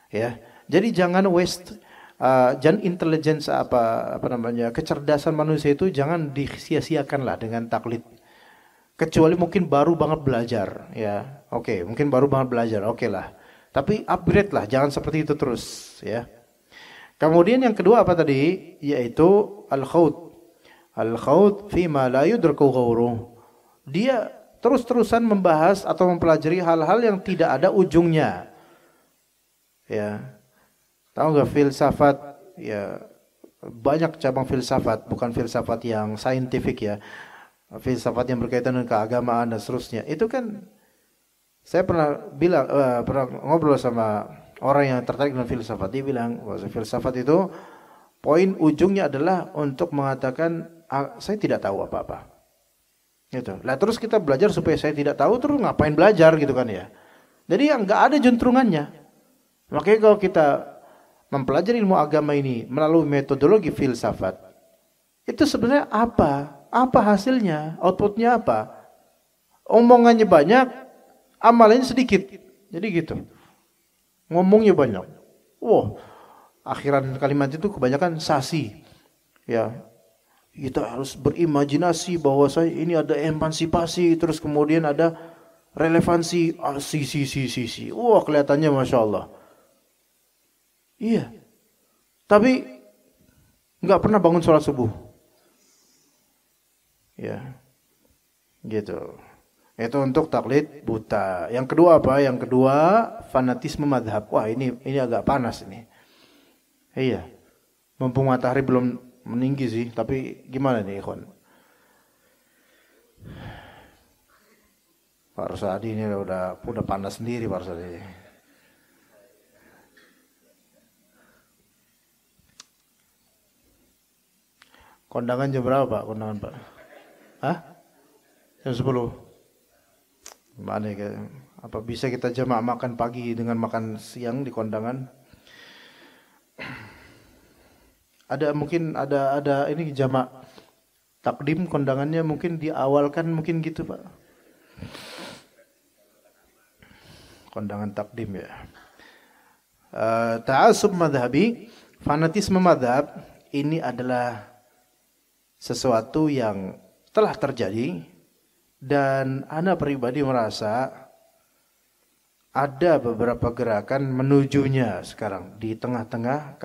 Ya. Jadi jangan waste, jangan intelligence kecerdasan manusia itu jangan disia-siakanlah dengan taklid. Kecuali mungkin baru banget belajar, ya. Oke, mungkin baru banget belajar, oke lah. Tapi upgrade lah, jangan seperti itu terus, ya. Kemudian yang kedua apa tadi? Yaitu al-khawd. Al-khawd fima la yudraku ghawruh. Dia terus-terusan membahas atau mempelajari hal-hal yang tidak ada ujungnya. Ya. Tahu enggak filsafat? Ya, banyak cabang filsafat, bukan filsafat yang saintifik ya. Filsafat yang berkaitan dengan keagamaan dan seterusnya. Itu kan saya pernah ngobrol sama orang yang tertarik dengan filsafat. Dia bilang bahwa filsafat itu poin ujungnya adalah untuk mengatakan saya tidak tahu apa-apa. Gitu. Lah terus kita belajar supaya saya tidak tahu, terus ngapain belajar gitu kan ya. Jadi yang enggak ada juntrungannya. Makanya kalau kita mempelajari ilmu agama ini melalui metodologi filsafat, itu sebenarnya apa? Apa hasilnya? Outputnya apa? Omongannya banyak, amalannya sedikit. Jadi gitu. Ngomongnya banyak. Akhiran kalimat itu kebanyakan sasi. Ya. Kita harus berimajinasi bahwa ini ada emansipasi, terus kemudian ada relevansi, si. Kelihatannya Masya Allah. Iya. Tapi nggak pernah bangun sholat subuh. Ya. Gitu. Itu untuk taklid buta. Yang kedua apa? Yang kedua fanatisme madhab. Wah ini agak panas ini. Iya. Mumpung matahari belum meninggi sih, tapi gimana nih ikhwan? Pak Rusadi ini udah panas sendiri Pak Rusadi. Kondangan jam berapa Pak? Kondangan Pak? Jam 10. Gimana ya? Apa bisa kita jamak makan pagi dengan makan siang di kondangan? Mungkin ada ini jamak takdim kondangannya mungkin diawalkan mungkin gitu Pak. Kondangan takdim ya. Ta'assub madhabi, fanatisme madhab ini adalah sesuatu yang telah terjadi dan ana pribadi merasa ada beberapa gerakan menujunya sekarang di tengah-tengah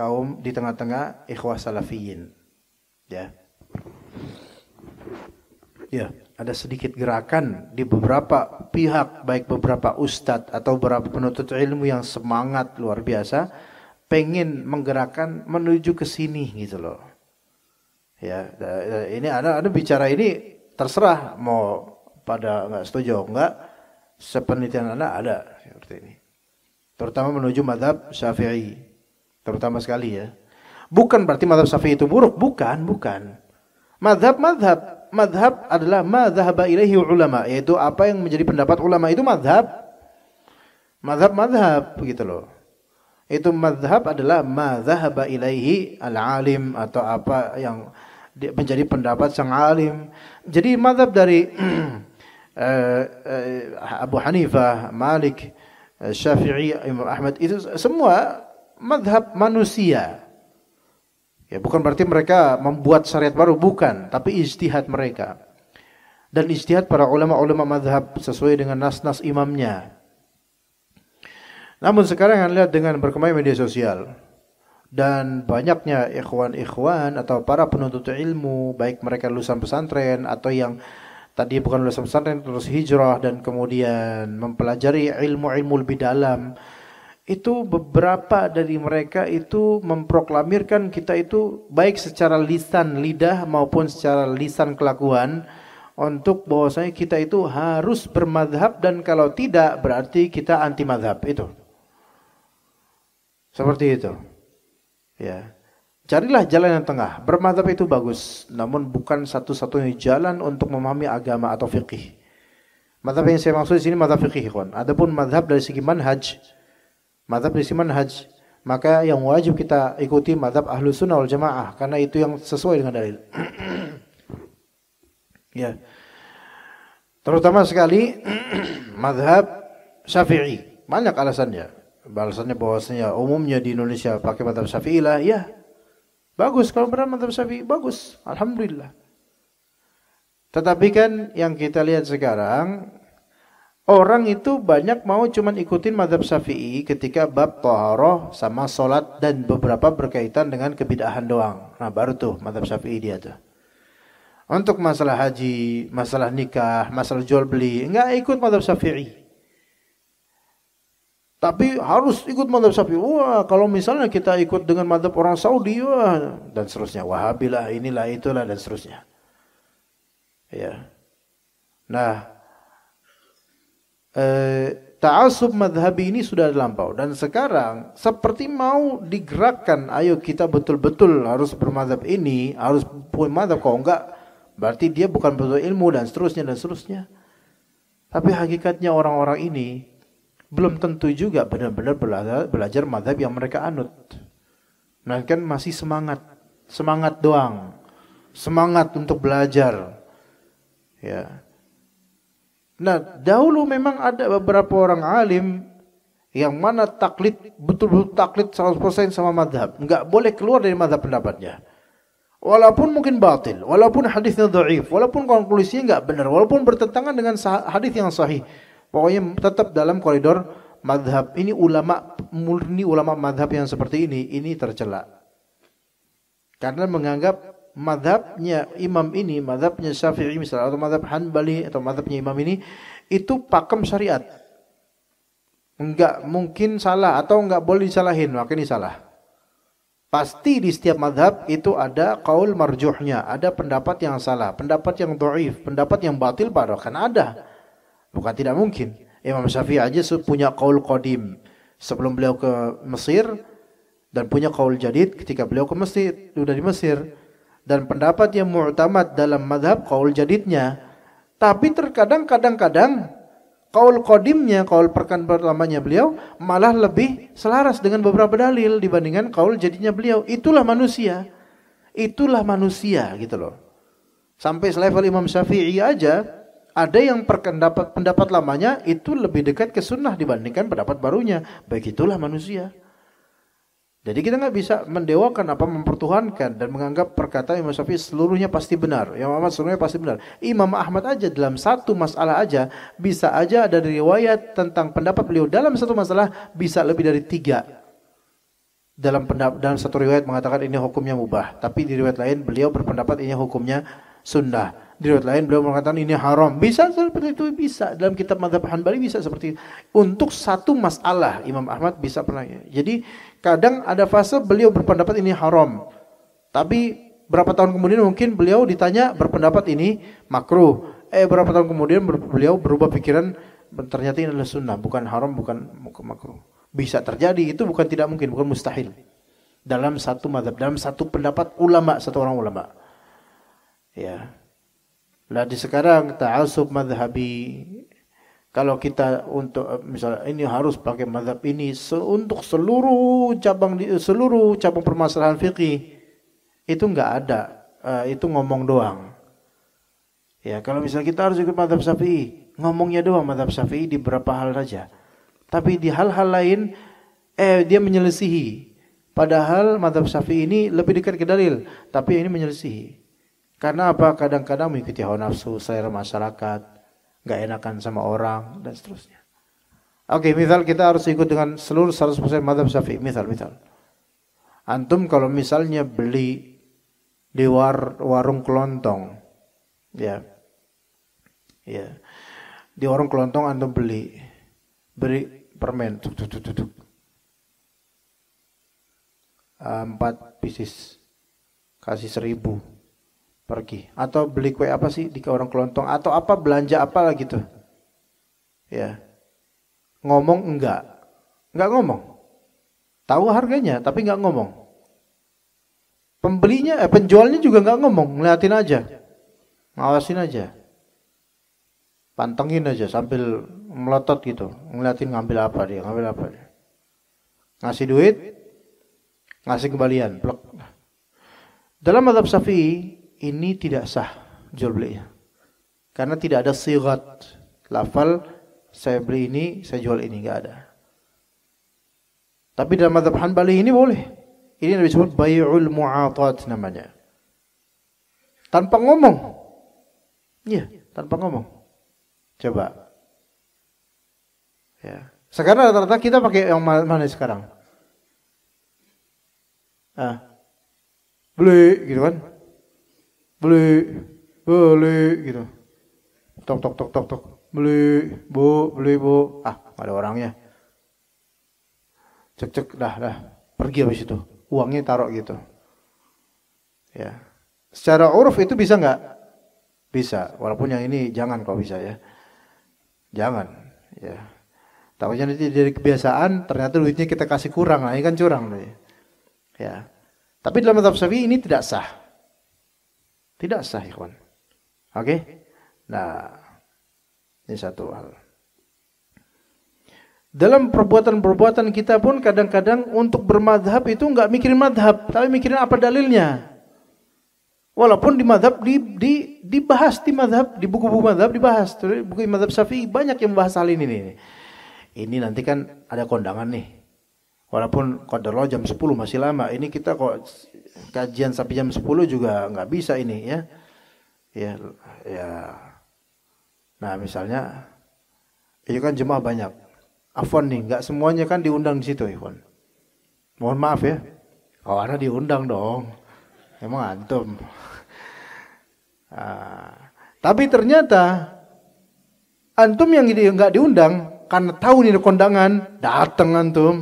ikhwah salafiyin. Ya. Ya, ada sedikit gerakan di beberapa pihak, baik beberapa ustadz atau beberapa penuntut ilmu yang semangat luar biasa, pengen menggerakkan menuju ke sini gitu loh. Ya, ini ada bicara ini terserah mau pada nggak setuju enggak, sepenelitian ada seperti ini. Terutama menuju mazhab Syafi'i, terutama sekali ya. Bukan berarti mazhab Syafi'i itu buruk, bukan. Madhab adalah ma dhahaba ilaihi ulama, yaitu apa yang menjadi pendapat ulama itu madhab. Madhab begitu loh. Itu madhab adalah ma dhahaba ilaihi al-alim, atau apa yang menjadi pendapat sang alim. Jadi madhab dari Abu Hanifah, Malik, Syafi'i, Imam Ahmad itu semua madhab manusia. Ya, bukan berarti mereka membuat syariat baru, bukan, tapi ijtihad mereka. Dan ijtihad para ulama-ulama madhab sesuai dengan nas-nas imamnya. Namun sekarang yang lihat dengan berkembangnya media sosial dan banyaknya ikhwan-ikhwan atau para penuntut ilmu, baik mereka lulusan pesantren atau yang tadi bukan lulusan pesantren terus hijrah dan kemudian mempelajari ilmu-ilmu lebih dalam, itu beberapa dari mereka itu memproklamirkan kita itu baik secara lisan lidah maupun secara lisan kelakuan untuk bahwasanya kita itu harus bermadhab, dan kalau tidak berarti kita anti madhab. Itu seperti itu. Ya, carilah jalan yang tengah. Bermadhab itu bagus, namun bukan satu-satunya jalan untuk memahami agama atau fikih. Madhab yang saya maksud di sini madhab fikih, kawan. Adapun madhab dari segi manhaj, maka yang wajib kita ikuti madhab Ahlus Sunnah wal Jamaah, karena itu yang sesuai dengan dalil. Ya, terutama sekali madhab Syafi'i. Banyak alasannya. Alasannya bahwasanya umumnya di Indonesia pakai madhab Syafi'i lah, ya bagus. Kalau benar madhab Syafi'i bagus, alhamdulillah. Tetapi kan yang kita lihat sekarang, orang itu banyak mau cuman ikutin madhab Syafi'i ketika bab taharah sama solat dan beberapa berkaitan dengan kebid'ahan doang. Nah baru tuh madhab Syafi'i dia tuh. Untuk masalah haji, masalah nikah, masalah jual beli, enggak ikut madhab Syafi'i. Tapi harus ikut madhab Syafi'i. Wah, kalau misalnya kita ikut dengan madhab orang Saudi, wah, dan seterusnya. Wahabi lah, inilah, itulah, dan seterusnya. Ya. Nah, ta'asub madhabi ini sudah lampau. Dan sekarang, seperti mau digerakkan, ayo kita betul-betul harus bermadhab ini, harus punya madhab. Kalau enggak, berarti dia bukan betul ilmu, dan seterusnya, dan seterusnya. Tapi hakikatnya orang-orang ini belum tentu juga benar-benar belajar madhab yang mereka anut. Nah kan masih semangat doang, semangat untuk belajar. Ya. Nah dahulu memang ada beberapa orang alim yang mana taklid, betul-betul taklid 100% sama madhab, nggak boleh keluar dari madhab pendapatnya. Walaupun mungkin batil, walaupun hadisnya dhaif, walaupun konklusinya nggak benar, walaupun bertentangan dengan hadis yang sahih. Pokoknya tetap dalam koridor madhab. Ini ulama murni, ulama madhab yang seperti ini tercela. Karena menganggap madhabnya imam ini, madhabnya Syafi'i misalnya, atau madhab Hanbali, atau madhabnya imam ini, itu pakem syariat. Enggak mungkin salah, atau enggak boleh disalahin, makanya salah. Pasti di setiap madhab itu ada qaul marjuhnya, ada pendapat yang salah, pendapat yang dhaif, pendapat yang batil bahkan ada. Bukan tidak mungkin. Imam Syafi'i aja punya qaul qadim sebelum beliau ke Mesir, dan punya qaul jadid ketika beliau ke Mesir, sudah di Mesir. Dan pendapat yang mu'tamad dalam madhab qaul jadidnya. Tapi terkadang kadang-kadang qaul qadimnya, qaul pertamanya beliau malah lebih selaras dengan beberapa dalil dibandingkan qaul jadidnya beliau. Itulah manusia. Itulah manusia gitu loh. Sampai selevel Imam Syafi'i aja ada yang pendapat lamanya itu lebih dekat ke sunnah dibandingkan pendapat barunya. Baik, itulah manusia. Jadi kita nggak bisa mendewakan apa mempertuhankan dan menganggap perkataan Imam Syafi'i seluruhnya pasti benar. Imam Ahmad seluruhnya pasti benar. Imam Ahmad aja dalam satu masalah aja bisa aja ada riwayat tentang pendapat beliau dalam satu masalah bisa lebih dari 3. Dalam satu riwayat mengatakan ini hukumnya mubah, tapi di riwayat lain beliau berpendapat ini hukumnya sunnah. Di riwayat lain beliau mengatakan ini haram. Bisa seperti itu, bisa. Dalam kitab Madhab Hanbali bisa seperti itu. Untuk satu masalah Imam Ahmad bisa pernah. Jadi kadang ada fase beliau berpendapat ini haram. Tapi berapa tahun kemudian mungkin beliau ditanya berpendapat ini makruh. Berapa tahun kemudian beliau berubah pikiran, ternyata ini adalah sunnah, bukan haram, bukan makruh. Bisa terjadi, itu bukan tidak mungkin, bukan mustahil. Dalam satu madhab, dalam satu pendapat ulama, satu orang ulama. Ya. Lah di sekarang ta'assub madhabi, kalau kita untuk misalnya ini harus pakai mazhab ini untuk seluruh cabang permasalahan fikih, itu enggak ada. Itu ngomong doang. Ya, kalau misalnya kita harus ikut mazhab Syafi'i, ngomongnya doang mazhab Syafi'i di beberapa hal saja. Tapi di hal-hal lain dia menyelisihi. Padahal mazhab Syafi'i ini lebih dekat ke dalil, tapi ini menyelisihi. Karena apa? Kadang-kadang mengikuti hawa nafsu, selera masyarakat, nggak enakan sama orang dan seterusnya. Oke, misal kita harus ikut dengan seluruh 100% mazhab Syafi'i. Misal. Antum kalau misalnya beli di warung kelontong, ya. Di warung kelontong antum beli permen, 4 pieces, kasih 1.000. Pergi, atau beli kue apa sih di orang kelontong, atau apa belanja apa lah gitu, ya, ngomong enggak ngomong, tahu harganya tapi enggak ngomong, penjualnya juga enggak ngomong, ngeliatin aja, ngawasin aja, pantengin aja sambil melotot gitu, ngeliatin ngambil apa dia, ngasih duit, ngasih kembalian, plek. Dalam mazhab Syafi'i ini tidak sah jual belinya, karena tidak ada sighat lafal saya beli ini, saya jual ini, nggak ada. Tapi dalam mazhab Hanbali ini boleh. Ini disebut bai'ul mu'atat namanya. Tanpa ngomong. Iya, tanpa ngomong. Coba. Ya. Sekarang rata-rata kita pakai yang mana sekarang? Beli gitu kan? Beli gitu. Tok. Beli bu. Gak ada orangnya. Cek dah. Pergi habis itu. Uangnya taruh gitu. Ya. Secara uruf itu bisa nggak? Bisa. Walaupun yang ini jangan kalau bisa ya. Jangan. Ya. Takutnya nanti dari kebiasaan ternyata duitnya kita kasih kurang. Nah, ini kan curang. Ya. Tapi dalam mazhab Syafi'i ini tidak sah. Tidak sah, ikhwan. Oke? Nah, ini satu hal. Dalam perbuatan-perbuatan kita pun kadang-kadang untuk bermadhab itu enggak mikirin madhab, tapi mikirin apa dalilnya. Walaupun di madhab dibahas di madhab, di buku-buku madhab dibahas. Buku madhab Syafi'i banyak yang membahas hal ini. Ini nanti kan ada kondangan nih. Walaupun qadarullah jam 10 masih lama. Ini kita kok kajian sampai jam 10 juga nggak bisa ini ya. Ya. Nah, misalnya itu kan jemaah banyak. Afwan nih, nggak semuanya kan diundang di situ, Ikhwan. Mohon maaf ya. Oh, Anda diundang dong. Emang antum. Tapi ternyata antum yang nggak diundang karena tahu nih ada kondangan, datang antum.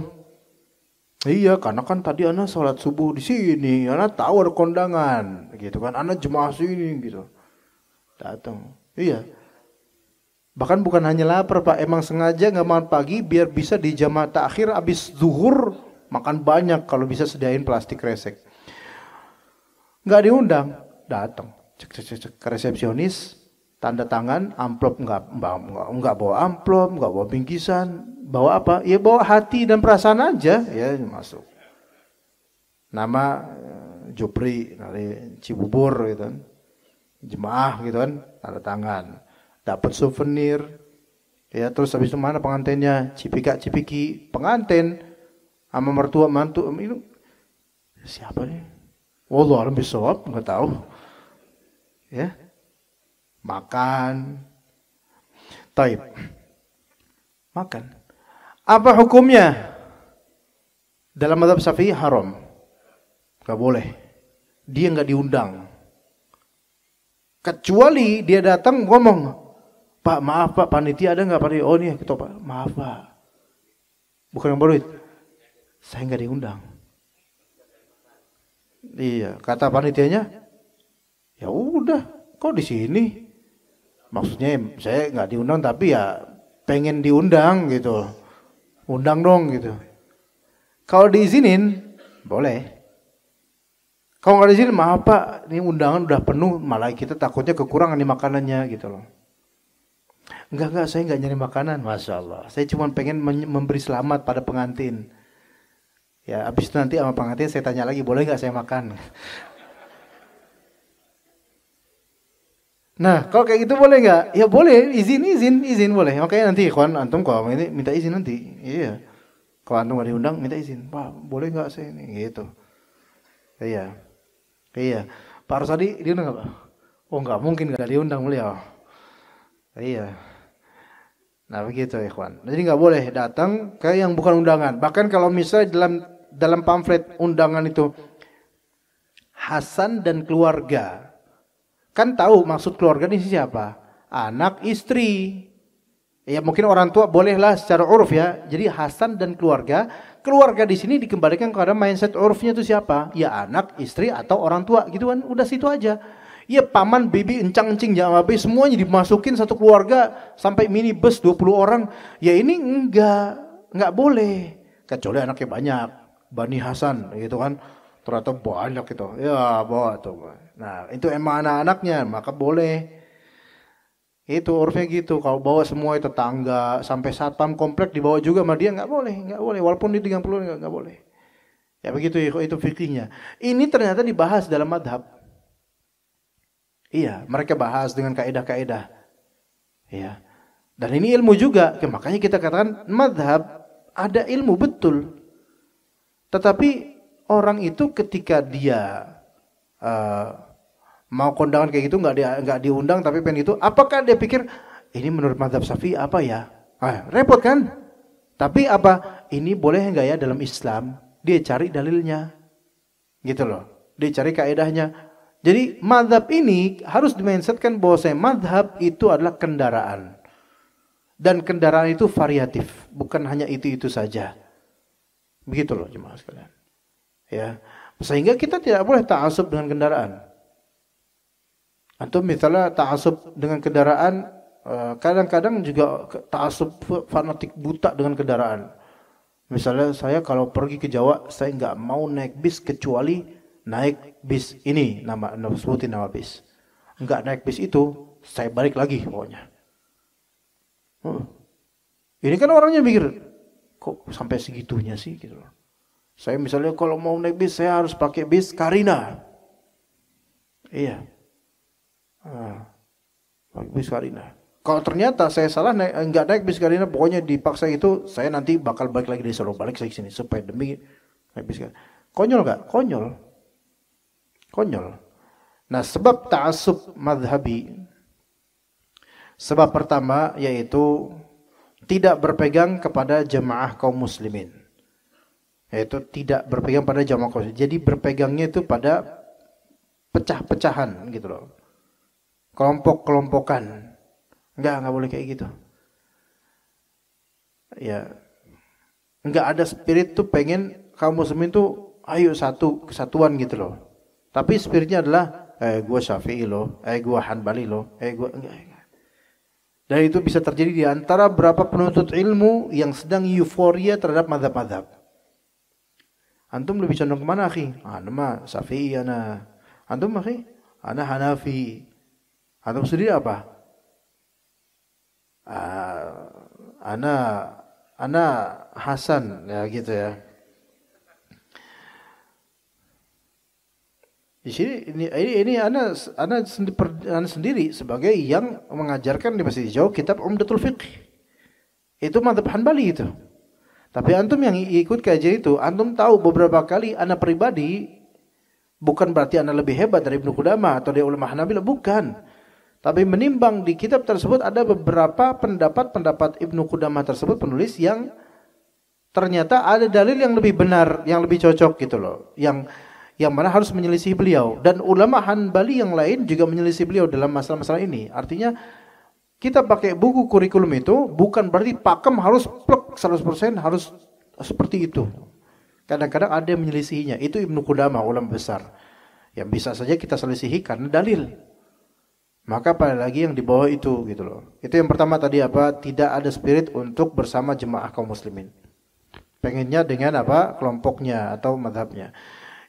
Iya, karena kan tadi anak sholat subuh di sini, anak tahu ada kondangan, gitu kan, anak jemaah sini, gitu, datang. Iya, bahkan bukan hanya lapar Pak, emang sengaja nggak makan pagi biar bisa di jamaah takhir abis zuhur makan banyak, kalau bisa sediain plastik resek. Nggak diundang, datang, cek ke resepsionis, tanda tangan, amplop nggak bawa amplop, nggak bawa bingkisan. Bawa apa? Ya bawa hati dan perasaan aja, ya masuk. Nama Jupri dari Cibubur gitu kan. Jemaah gitu kan, tanda tangan. Dapat souvenir. Ya, terus habis itu mana pengantinnya? Cipiki, pengantin sama mertua mantu itu siapa nih? Wallah alam bisawab, enggak tahu. Ya. Makan. Taib. Makan. Apa hukumnya? Dalam mazhab Syafi'i haram. Gak boleh. Dia gak diundang. Kecuali dia datang ngomong, Pak maaf Pak, panitia ada gak panitia? Oh nih kita Pak, maaf Pak. Bukan yang baru itu. Saya gak diundang. Iya, kata panitianya, ya udah, kok di sini? Maksudnya saya gak diundang tapi ya pengen diundang gitu. Undang dong gitu. Kalau diizinin boleh. Kalau nggak izin, maaf Pak, ini undangan udah penuh, malah kita takutnya kekurangan nih makanannya gitu loh. Enggak, saya nggak nyari makanan, Masya Allah. Saya cuma pengen memberi selamat pada pengantin. Ya, habis itu nanti sama pengantin saya tanya lagi, boleh nggak saya makan? Nah, kalau kayak gitu boleh nggak? Ya boleh, izin boleh. Makanya nanti kawan antum kalau ini minta izin nanti. Iya. Kalau antum nggak diundang minta izin. Pak, boleh nggak saya ini? Gitu. Iya. Pak Rusadi diundang nggak Pak? Oh nggak mungkin nggak diundang beliau. Iya. Nah begitu ya kawan. Jadi nggak boleh datang ke yang bukan undangan. Bahkan kalau misalnya dalam pamflet undangan itu Hasan dan keluarga. Kan tahu maksud keluarga ini siapa? Anak, istri. Ya mungkin orang tua bolehlah secara uruf ya. Jadi Hasan dan keluarga. Keluarga di sini dikembalikan kepada mindset urufnya itu siapa? Ya anak, istri atau orang tua gitu kan. Udah situ aja. Ya paman, bibi, encang-encing, jamabe semuanya dimasukin satu keluarga sampai minibus 20 orang. Ya ini enggak boleh. Kecuali anaknya banyak. Bani Hasan gitu kan. Ternyata banyak gitu. Ya bawa tuh. Nah itu emang anak-anaknya maka boleh. Itu urufnya gitu. Kalau bawa semua tetangga sampai satpam komplek dibawa juga sama dia nggak boleh. Walaupun di 30 nggak boleh. Ya begitu itu fikihnya. Ini ternyata dibahas dalam madhab. Iya, mereka bahas dengan kaidah-kaidah. Iya. Dan ini ilmu juga. Makanya kita katakan madhab ada ilmu betul. Tetapi orang itu ketika dia mau kondangan kayak gitu nggak diundang tapi pengen itu, apakah dia pikir ini menurut mazhab Syafi'i apa ya? Repot kan? Tapi apa? Ini boleh nggak ya dalam Islam? Dia cari dalilnya, gitu loh. Dia cari kaidahnya. Jadi mazhab ini harus dimindsetkan bahwa mazhab itu adalah kendaraan dan kendaraan itu variatif, bukan hanya itu saja. Begitu loh jemaah sekalian. Ya, sehingga kita tidak boleh ta'assub dengan kendaraan. Antum misalnya ta'assub dengan kendaraan, kadang-kadang juga ta'assub fanatik buta dengan kendaraan. Misalnya saya kalau pergi ke Jawa, saya nggak mau naik bis kecuali naik bis ini, sebutin nama bis. Nggak naik bis itu, saya balik lagi pokoknya. Ini kan orangnya mikir, kok sampai segitunya sih gitu loh. Saya misalnya kalau mau naik bis, saya harus pakai bis Karina. Iya. Pakai bis Karina. Kalau ternyata saya salah nggak naik bis Karina, pokoknya dipaksa itu, saya nanti bakal balik lagi dari Solo, balik lagi sini supaya demi naik bis Karina. Konyol nggak? Konyol. Nah, sebab ta'assub madhabi, sebab pertama yaitu tidak berpegang kepada jamaah kaum muslimin. Yaitu tidak berpegang pada jamaah kaum muslimin. Jadi berpegangnya itu pada pecah-pecahan gitu loh. Kelompok-kelompokan. Enggak boleh kayak gitu. Ya. Enggak ada spirit tuh pengen kaum muslimin tuh ayo satu, kesatuan gitu loh. Tapi spiritnya adalah gua Syafi'i loh, gua Hanbali loh, gua enggak. Dan itu bisa terjadi di antara beberapa penuntut ilmu yang sedang euforia terhadap mazhab-mazhab. Antum lebih condong kemana, akhi? Ana mah Syafi'i ana. Antum, akhi? Ana Hanafi. Antum sendiri apa? Ana Hasan, ya gitu ya. Di sini ini ana sendiri sebagai yang mengajarkan di Masjid Hijau kitab Umdatul Fiqh. Itu mazhab Hanbali itu. Tapi antum yang ikut kajian itu, antum tahu beberapa kali ana pribadi bukan berarti ana lebih hebat dari Ibnu Qudamah atau dari ulama Hanabilah, bukan. Tapi menimbang di kitab tersebut ada beberapa pendapat Ibnu Qudamah tersebut penulis yang ternyata ada dalil yang lebih benar, yang lebih cocok gitu loh. Yang mana harus menyelisih beliau, dan ulama Hanbali yang lain juga menyelisih beliau dalam masalah-masalah ini. Artinya kita pakai buku kurikulum itu bukan berarti pakem harus plek 100% harus seperti itu. Kadang-kadang ada yang menyelisihinya. Itu Ibnu Qudamah, ulama besar. Yang bisa saja kita selisihi karena dalil. Maka pada lagi yang di bawah itu gitu loh. Itu yang pertama tadi apa? Tidak ada spirit untuk bersama jemaah kaum muslimin. Pengennya dengan apa? Kelompoknya atau mazhabnya.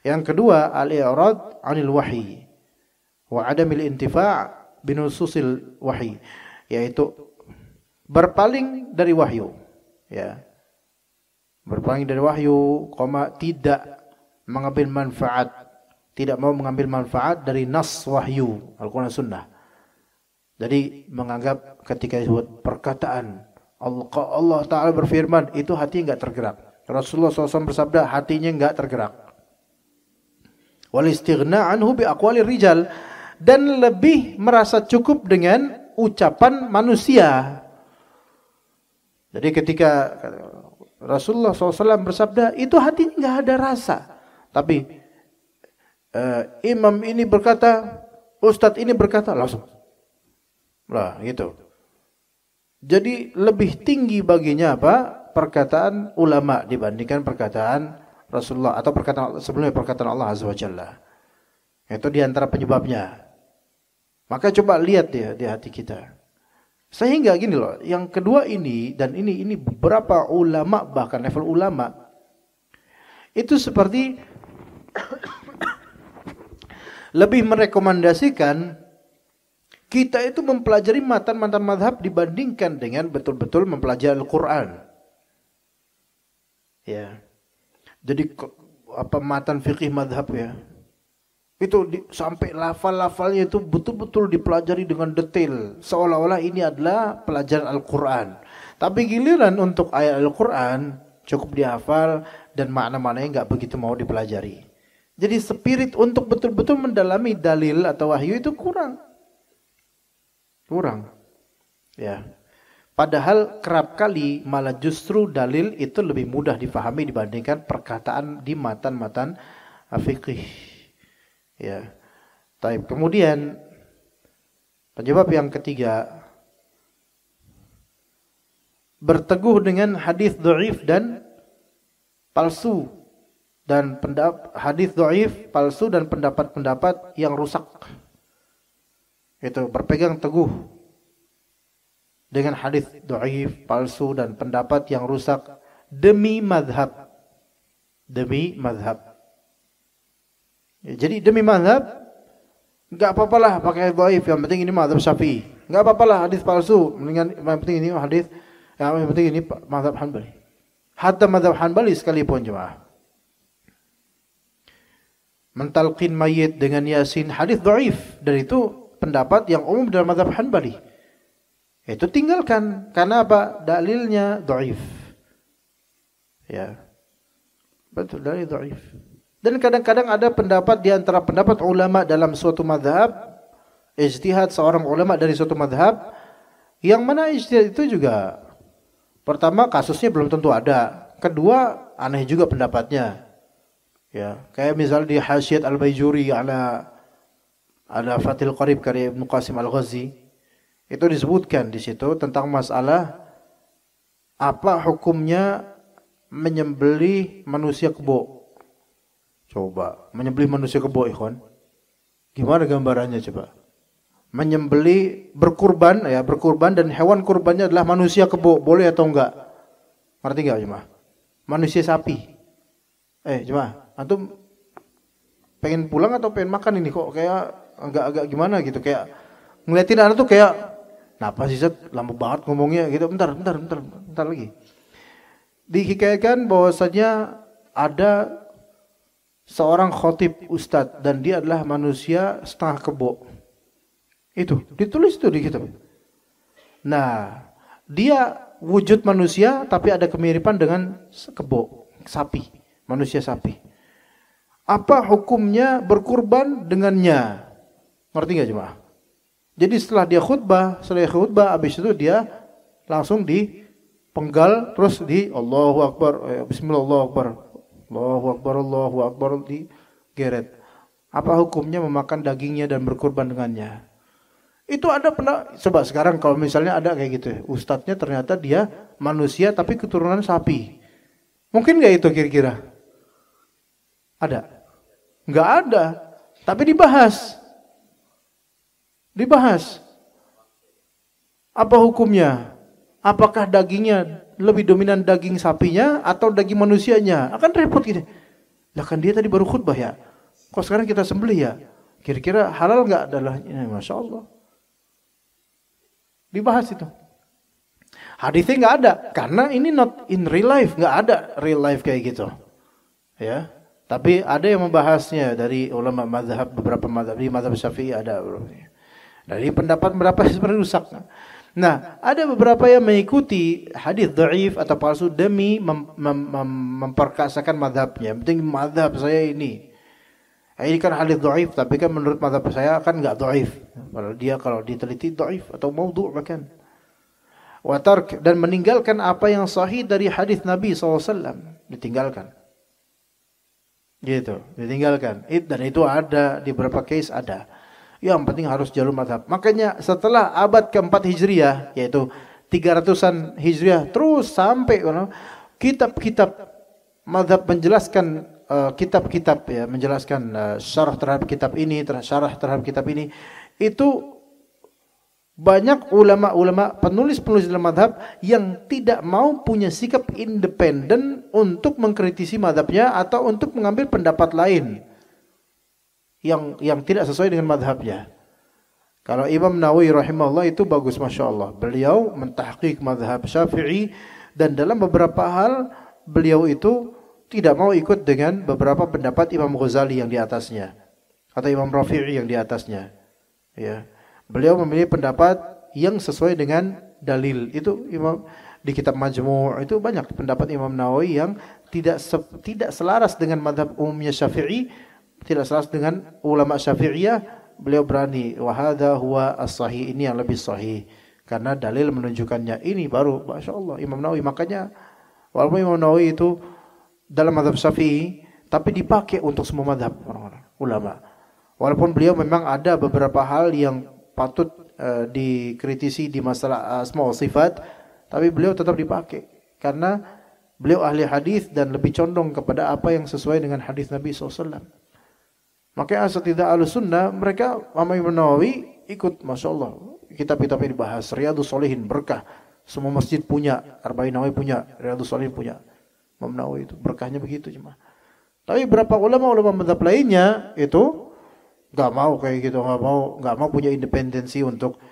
Yang kedua, al-i'rad 'anil wahyi wa 'adamil intifa' binususil wahyi, yaitu berpaling dari wahyu, ya. Berpaling dari wahyu, tidak mengambil manfaat, tidak mau mengambil manfaat dari nas wahyu Al-Quran Sunnah. Jadi menganggap ketika disebut perkataan Allah Ta'ala berfirman, itu hati enggak tergerak. Rasulullah SAW bersabda, hatinya enggak tergerak. Wal istighna anhu bi aqwalir rijal, dan lebih merasa cukup dengan ucapan manusia. Jadi ketika Rasulullah SAW bersabda, itu hatinya enggak ada rasa. Tapi imam ini berkata, ustadz ini berkata, langsung lah gitu. Jadi lebih tinggi baginya apa? Perkataan ulama dibandingkan perkataan Rasulullah atau perkataan sebelumnya perkataan Allah Azza wa Jalla. Itu diantara penyebabnya. Maka coba lihat ya di hati kita. Sehingga gini loh, yang kedua ini dan ini beberapa ulama, bahkan level ulama itu seperti lebih merekomendasikan kita itu mempelajari matan-matan mazhab dibandingkan dengan betul-betul mempelajari Al-Quran. Ya. Jadi apa matan fikih mazhab ya. Itu sampai lafal-lafalnya itu betul-betul dipelajari dengan detail. Seolah-olah ini adalah pelajaran Al-Quran. Tapi giliran untuk ayat Al-Quran cukup dihafal dan makna-maknanya nggak begitu mau dipelajari. Jadi spirit untuk betul-betul mendalami dalil atau wahyu itu kurang. Ya. Padahal kerap kali malah justru dalil itu lebih mudah difahami dibandingkan perkataan di matan-matan fikih. Ya. Taib. Kemudian penyebab yang ketiga, berteguh dengan hadis dhaif dan palsu dan hadis dhaif, palsu dan pendapat-pendapat yang rusak. Itu berpegang teguh dengan hadis dhaif, palsu dan pendapat yang rusak demi mazhab. Demi mazhab. Ya, jadi demi mazhab enggak apa-apalah pakai dhaif, yang penting ini mazhab Syafi'i. Enggak apa-apalah hadis palsu, mendingan yang penting ini hadis, yang penting ini mazhab Hanbali. Hatta mazhab Hanbali sekalipun jemaah. Mentalqin mayit dengan Yasin hadis dhaif, dan itu pendapat yang umum dalam mazhab Hanbali. Itu tinggalkan. Karena apa? Dalilnya dhaif. Ya. Betul, dalil dhaif. Dan kadang-kadang ada pendapat di antara pendapat ulama dalam suatu mazhab, ijtihad seorang ulama dari suatu mazhab, yang mana ijtihad itu juga pertama kasusnya belum tentu ada. Kedua, aneh juga pendapatnya. Ya, kayak misalnya di Hasyiat Al-Baijuri ala Fathil Qarib karya Ibnu Qasim Al-Ghazi, itu disebutkan di situ tentang masalah apa hukumnya menyembelih manusia kebo. Coba, menyembelih manusia kebo, ikhwan. Gimana gambarannya coba? Menyembelih berkurban dan hewan kurbannya adalah manusia kebo, boleh atau enggak? Ngerti enggak jemaah? Manusia sapi. Jemaah, antum pengen pulang atau pengen makan ini kok kayak agak gimana gitu, kayak ngeliatin anak tuh kayak kenapa sih Zat lama banget ngomongnya gitu, bentar lagi. Dihikayatkan bahwasanya ada seorang khotib ustadz dan dia adalah manusia setengah kebo. Itu ditulis tuh di kitab. Nah, dia wujud manusia tapi ada kemiripan dengan kebo, sapi, manusia sapi. Apa hukumnya berkurban dengannya? Ngerti nggak jemaah? Jadi setelah khutbah, habis itu dia langsung dipenggal, terus di Allahu Akbar, Bismillah, Allahu Akbar, digeret. Apa hukumnya memakan dagingnya dan berkurban dengannya? Itu ada coba sekarang kalau misalnya ada kayak gitu, ustadznya ternyata dia manusia tapi keturunan sapi. Mungkin nggak itu kira-kira? Ada? Nggak ada. Tapi dibahas. Apa hukumnya? Apakah dagingnya lebih dominan daging sapinya atau daging manusianya? Akan repot gitu. Lah kan dia tadi baru khutbah ya. Kok sekarang kita sembelih ya? Kira-kira halal nggak adalah ini? Masya Allah. Dibahas itu. Hadisnya nggak ada, karena ini not in real life, nggak ada real life kayak gitu. Ya. Tapi ada yang membahasnya dari ulama mazhab, beberapa mazhab, di mazhab Syafi'i ada. Dari pendapat berapa seperti rusak. Nah, ada beberapa yang mengikuti hadis dhaif atau palsu demi memperkasakan mazhabnya. Penting mazhab saya ini. Ini kan hadis dhaif, tapi kan menurut mazhab saya kan enggak dhaif. Padahal dia kalau diteliti dhaif atau maudhu' bahkan. Wa tark, dan meninggalkan apa yang sahih dari hadis Nabi SAW. Ditinggalkan. Gitu, ditinggalkan. Dan itu ada di beberapa case ada. Yang penting harus jalur mazhab. Makanya setelah abad keempat Hijriah, yaitu 300-an Hijriah, terus sampai kitab-kitab mazhab menjelaskan kitab-kitab ya, menjelaskan syarah terhadap kitab ini, syarah terhadap kitab ini, itu banyak ulama-ulama penulis-penulis dalam mazhab yang tidak mau punya sikap independen untuk mengkritisi mazhabnya atau untuk mengambil pendapat lain yang tidak sesuai dengan mazhabnya. Kalau Imam Nawawi rahimahullah itu bagus, Masya Allah. Beliau mentahqiq mazhab Syafi'i, dan dalam beberapa hal beliau itu tidak mau ikut dengan beberapa pendapat Imam Ghazali yang di atasnya atau Imam Rafi'i yang di atasnya. Ya. Beliau memilih pendapat yang sesuai dengan dalil. Itu Imam di kitab Majmu' itu banyak pendapat Imam Nawawi yang tidak selaras dengan mazhab umumnya Syafi'i, tidak selaras dengan ulama Syafi'iyah. Beliau berani, wa hadza huwa as-sahih, ini yang lebih sahih karena dalil menunjukkannya. Ini baru Masya Allah Imam Nawawi. Makanya walaupun Imam Nawawi itu dalam mazhab Syafi'i, tapi dipakai untuk semua mazhab orang-orang ulama. Walaupun beliau memang ada beberapa hal yang patut dikritisi di masalah asma wa sifat, tapi beliau tetap dipakai karena beliau ahli hadis dan lebih condong kepada apa yang sesuai dengan hadis Nabi SAW. Makanya asatidzah Ahlussunnah mereka sama Imam Nawawi ikut, Masya Allah. Kitab-kitab yang dibahas, Riyadhus Shalihin berkah. Semua masjid punya, Arba'in Nawawi punya, Riyadhus Shalihin punya. Imam Nawawi itu berkahnya begitu cuma. Tapi berapa ulama-ulama mazhab lainnya itu nggak mau kayak gitu, nggak mau punya independensi untuk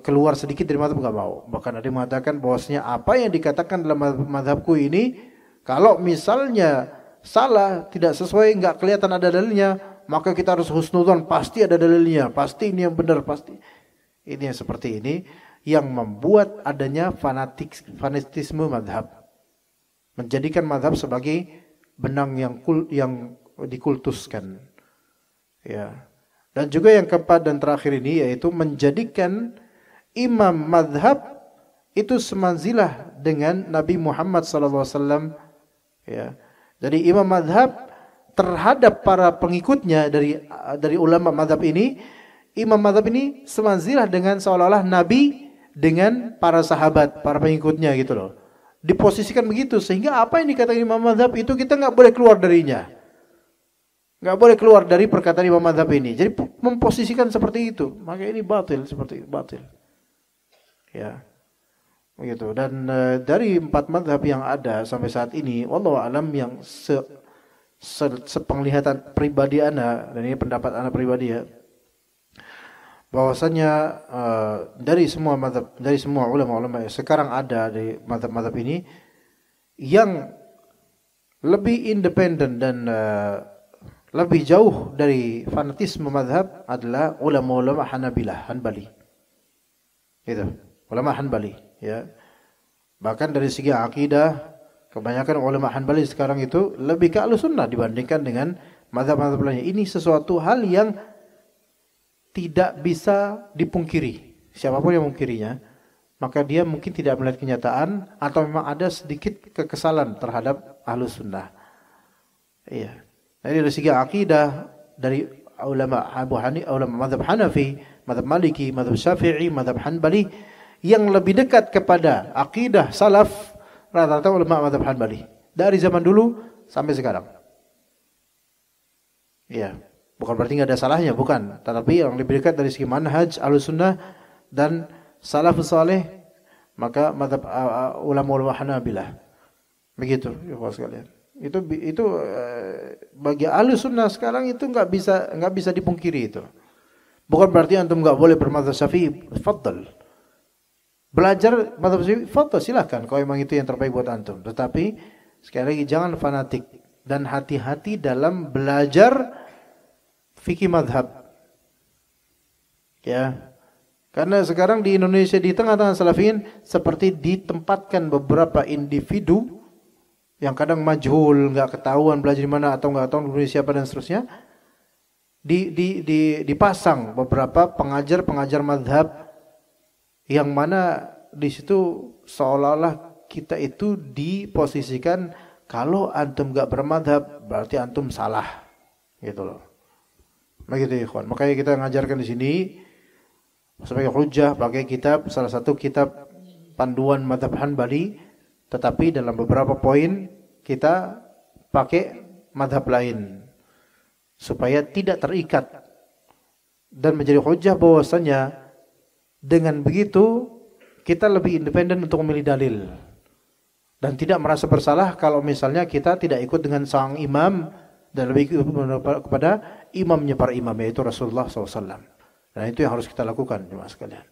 keluar sedikit dari mazhab, nggak mau. Bahkan ada yang mengatakan bahwasanya apa yang dikatakan dalam mazhabku ini, kalau misalnya salah, tidak sesuai, nggak kelihatan ada dalilnya, maka kita harus husnudzon, pasti ada dalilnya, pasti ini yang benar, pasti. Ini yang seperti ini yang membuat adanya fanatisme mazhab, menjadikan mazhab sebagai benang yang dikultuskan. Ya. Dan juga yang keempat dan terakhir ini yaitu menjadikan imam mazhab itu semanzilah dengan Nabi Muhammad SAW. Ya. Jadi imam mazhab terhadap para pengikutnya dari ulama mazhab ini, imam mazhab ini semanzilah dengan seolah-olah Nabi dengan para sahabat, para pengikutnya gitu loh. Diposisikan begitu sehingga apa yang dikatakan imam mazhab itu kita nggak boleh keluar darinya. Nggak boleh keluar dari perkataan imam mazhab ini. Jadi memposisikan seperti itu, maka ini batil, seperti batil. Ya. Begitu. Dan dari 4 mazhab yang ada sampai saat ini, wallahu alam, yang sepenglihatan pribadi ana, dan ini pendapat ana pribadi ya, bahwasanya dari semua mazhab, dari semua ulama-ulama yang sekarang ada di mazhab-mazhab ini, yang lebih independen dan lebih jauh dari fanatisme mazhab adalah ulama-ulama Hanbali. Itu, ulama Hanbali, ya. Bahkan dari segi akidah, kebanyakan ulama Hanbali sekarang itu lebih ke Ahlussunnah dibandingkan dengan mazhab-mazhab lainnya. Ini sesuatu hal yang tidak bisa dipungkiri. Siapapun yang mungkirinya, maka dia mungkin tidak melihat kenyataan atau memang ada sedikit kekesalan terhadap Ahlussunnah. Iya. Jadi dari segi akidah, dari ulama ulama mazhab Hanafi, mazhab Maliki, mazhab Syafi'i, mazhab Hanbali, yang lebih dekat kepada akidah salaf rata-rata ulama mazhab Hanbali dari zaman dulu sampai sekarang. Iya, bukan berarti nggak ada salahnya, bukan. Tetapi yang lebih dekat dari segi manhaj Ahlussunnah dan salafus saleh, maka mazhab ulama-ulama Hanabilah. Begitu, ya sekalian. Itu bagi ahli sunnah sekarang itu nggak bisa dipungkiri itu. Bukan berarti antum nggak boleh bermadzhab Syafi'i, fadl. Belajar madzhab Syafi'i, fadl, silahkan kalau memang itu yang terbaik buat antum. Tetapi sekali lagi jangan fanatik dan hati-hati dalam belajar fikih madhab. Ya. Karena sekarang di Indonesia di tengah-tengah salafiyin seperti ditempatkan beberapa individu yang kadang majhul, nggak ketahuan belajar di mana atau nggak tahu dulunya siapa dan seterusnya. Dipasang beberapa pengajar madhab yang mana di situ seolah-olah kita itu diposisikan kalau antum nggak bermadhab berarti antum salah, gitu loh. Begitu ya ikhwan. Makanya kita ngajarkan di sini sebagai hujjah pakai kitab, salah satu kitab panduan madhab Hanbali, tetapi dalam beberapa poin kita pakai madhab lain supaya tidak terikat dan menjadi hujjah bahwasanya dengan begitu kita lebih independen untuk memilih dalil dan tidak merasa bersalah kalau misalnya kita tidak ikut dengan sang imam dan lebih kepada imamnya para imam, yaitu Rasulullah SAW. Dan itu yang harus kita lakukan jemaah sekalian.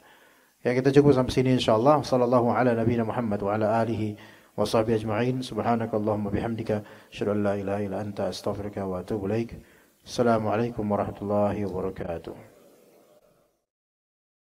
Ya, kita cukup sampai sini insyaallah. Sallallahu ala nabiyina Muhammad wa ala alihi wa sahbihi ajma'in. Subhanakallahumma bihamdika asyhadu an la ilaha illa anta astaghfiruka wa atubu ilaik. Assalamualaikum warahmatullahi wabarakatuh.